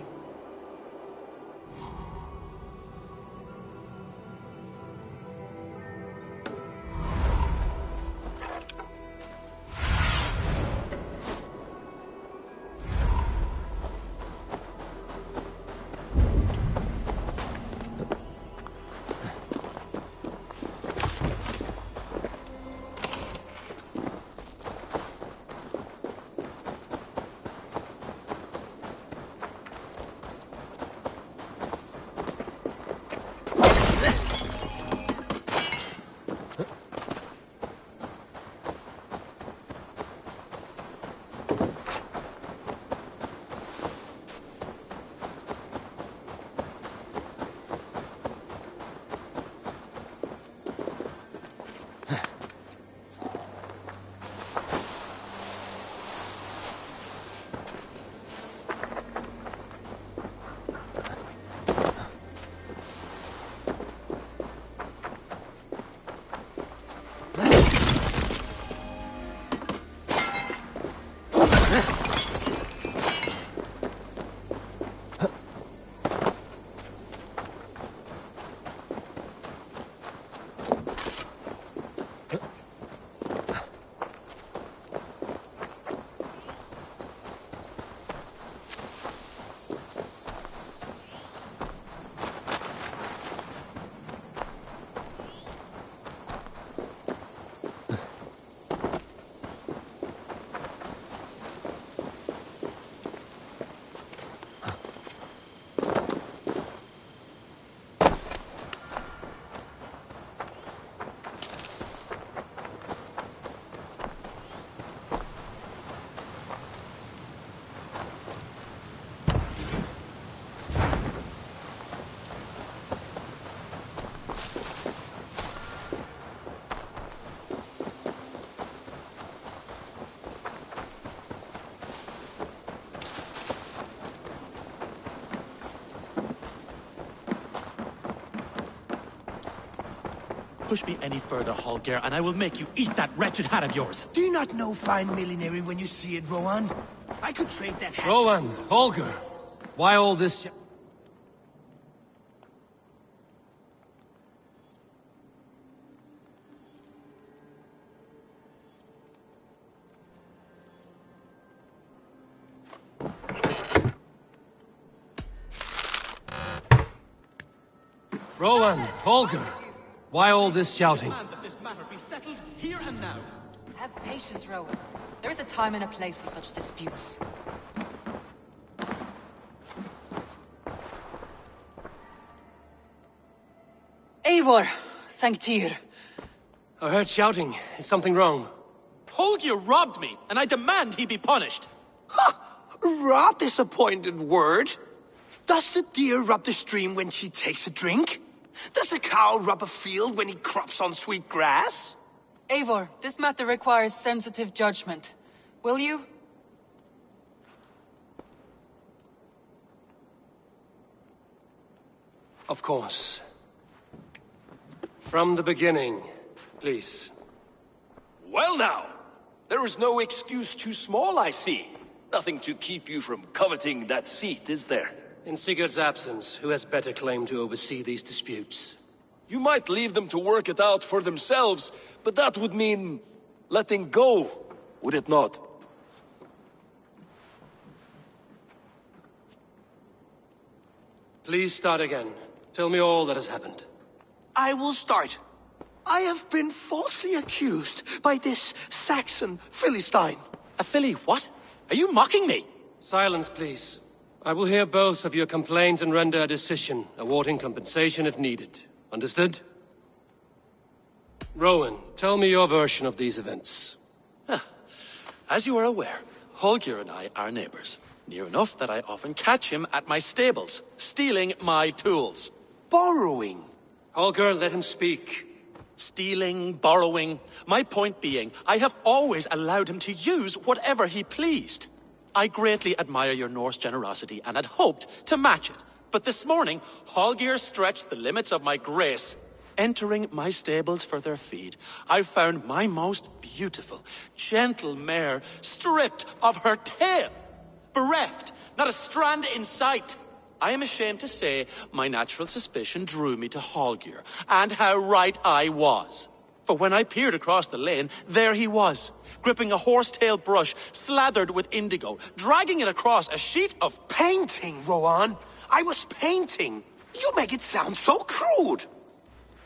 push me any further, Holger, and I will make you eat that wretched hat of yours. Do you not know fine millinery when you see it, Rowan? I could trade that hat. Rowan, Holger, why all this? Rowan, Holger, why all this shouting? That this matter be settled here and now. Have patience, Rowan. There is a time and a place for such disputes. Eivor, thank Tyr. I heard shouting. Is something wrong? Holger robbed me, and I demand he be punished. Raw disappointed word. Does the deer rub the stream when she takes a drink? Does a cow rub a field when he crops on sweet grass? Eivor, this matter requires sensitive judgment. Will you? Of course. From the beginning, please. Well now, there is no excuse too small, I see. Nothing to keep you from coveting that seat, is there? In Sigurd's absence, who has better claim to oversee these disputes? You might leave them to work it out for themselves, but that would mean letting go, would it not? Please start again. Tell me all that has happened. I will start. I have been falsely accused by this Saxon Philistine. A Philly what? Are you mocking me? Silence, please. I will hear both of your complaints and render a decision, awarding compensation if needed. Understood? Rowan, tell me your version of these events. As you are aware, Holger and I are neighbors. Near enough that I often catch him at my stables, stealing my tools. Borrowing. Holger, let him speak. Stealing, borrowing. My point being, I have always allowed him to use whatever he pleased. I greatly admire your Norse generosity and had hoped to match it. But this morning, Holger stretched the limits of my grace. Entering my stables for their feed, I found my most beautiful, gentle mare stripped of her tail. Bereft, not a strand in sight. I am ashamed to say my natural suspicion drew me to Holger, and how right I was. For when I peered across the lane, there he was, gripping a horsetail brush slathered with indigo, dragging it across a sheet of painting, Rowan. I was painting. You make it sound so crude.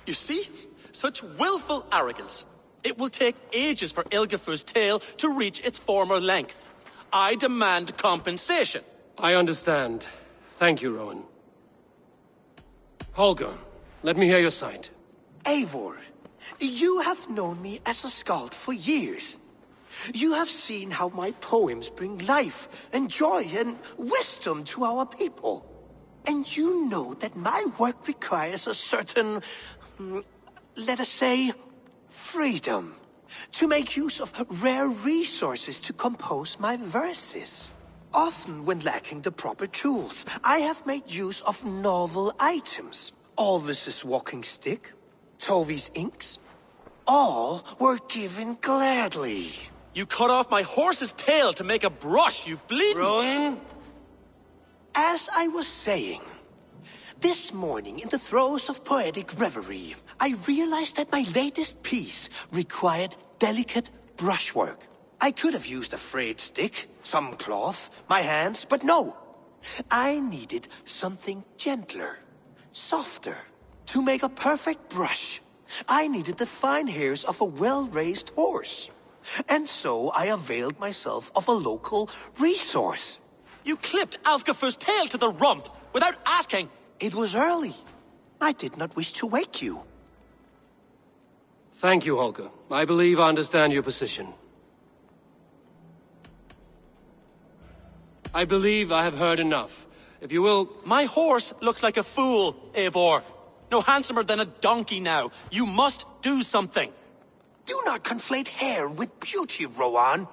You see? Such willful arrogance. It will take ages for Ilgafur's tail to reach its former length. I demand compensation. I understand. Thank you, Rowan. Holger, let me hear your side. Eivor, you have known me as a skald for years. You have seen how my poems bring life and joy and wisdom to our people. And you know that my work requires a certain, let us say, freedom. To make use of rare resources to compose my verses. Often when lacking the proper tools, I have made use of novel items. Alvis's walking stick, Tovi's inks. All were given gladly. You cut off my horse's tail to make a brush, you bleeding... Rowan? As I was saying, this morning in the throes of poetic reverie, I realized that my latest piece required delicate brushwork. I could have used a frayed stick, some cloth, my hands, but no. I needed something gentler, softer. To make a perfect brush, I needed the fine hairs of a well-raised horse. And so I availed myself of a local resource. You clipped Alfgafur's tail to the rump, without asking. It was early. I did not wish to wake you. Thank you, Holger. I believe I understand your position. I believe I have heard enough. If you will... My horse looks like a fool, Eivor. No handsomer than a donkey now. You must do something. Do not conflate hair with beauty, Rowan.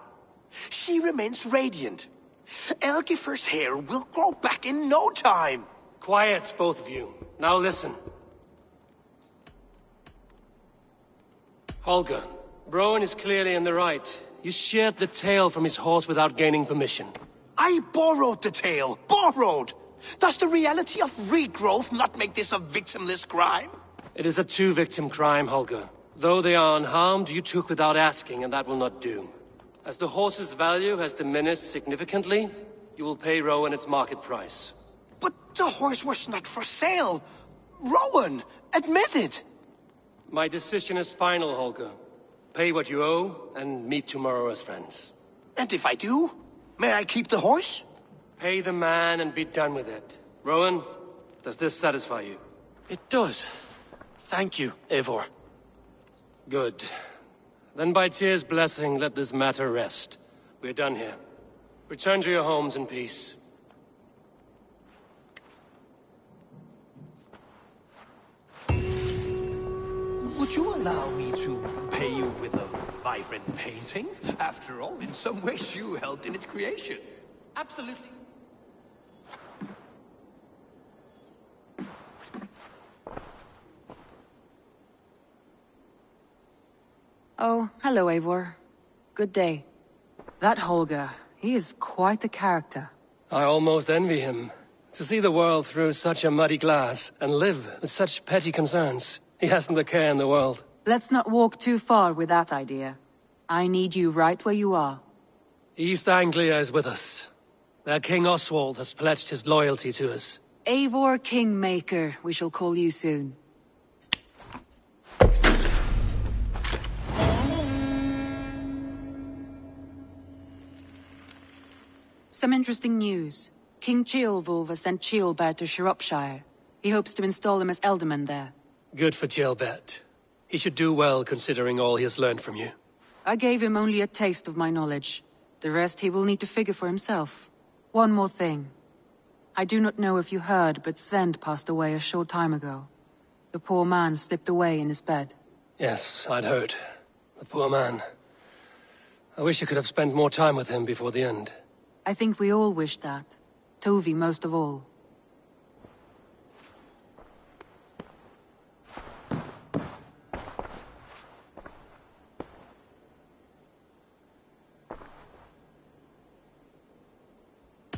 She remains radiant. Elgifur's hair will grow back in no time. Quiet, both of you. Now listen. Holger, Browan is clearly in the right. You sheared the tail from his horse without gaining permission. I borrowed the tail. Borrowed! Does the reality of regrowth not make this a victimless crime? It is a two-victim crime, Holger. Though they are unharmed, you took without asking, and that will not do. As the horse's value has diminished significantly, you will pay Rowan its market price. But the horse was not for sale. Rowan, admit it. My decision is final, Holger. Pay what you owe, and meet tomorrow as friends. And if I do, may I keep the horse? Pay the man and be done with it. Rowan, does this satisfy you? It does. Thank you, Eivor. Good. Then by Tyr's blessing, let this matter rest. We're done here. Return to your homes in peace. Would you allow me to pay you with a vibrant painting? After all, in some ways you helped in its creation. Absolutely. Oh, hello, Eivor. Good day. That Holger, he is quite a character. I almost envy him. To see the world through such a muddy glass, and live with such petty concerns. He hasn't a care in the world. Let's not walk too far with that idea. I need you right where you are. East Anglia is with us. Their King Oswald has pledged his loyalty to us. Eivor Kingmaker, we shall call you soon. Some interesting news. King Ceolwulf has sent Ceolbert to Shropshire. He hopes to install him as Elderman there. Good for Ceolbert. He should do well considering all he has learned from you. I gave him only a taste of my knowledge. The rest he will need to figure for himself. One more thing. I do not know if you heard, but Sven passed away a short time ago. The poor man slipped away in his bed. Yes, I'd heard. The poor man. I wish I could have spent more time with him before the end. I think we all wish that. Tovi most of all.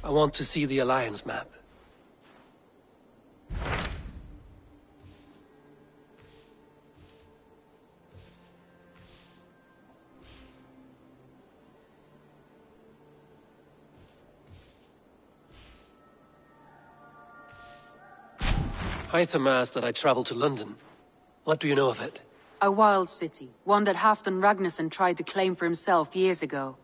I want to see the Alliance map. Hytham asked that I travel to London. What do you know of it? A wild city, one that Halfdan Ragnarsson tried to claim for himself years ago.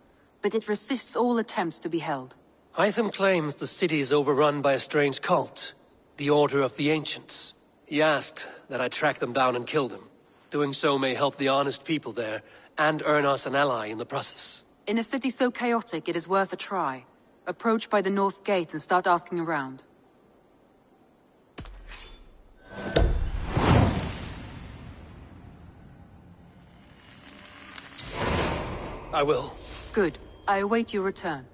But it resists all attempts to be held. Hytham claims the city is overrun by a strange cult, the Order of the Ancients. He asked that I track them down and kill them. Doing so may help the honest people there, and earn us an ally in the process. In a city so chaotic, it is worth a try. Approach by the North Gate and start asking around. I will. Good. I await your return.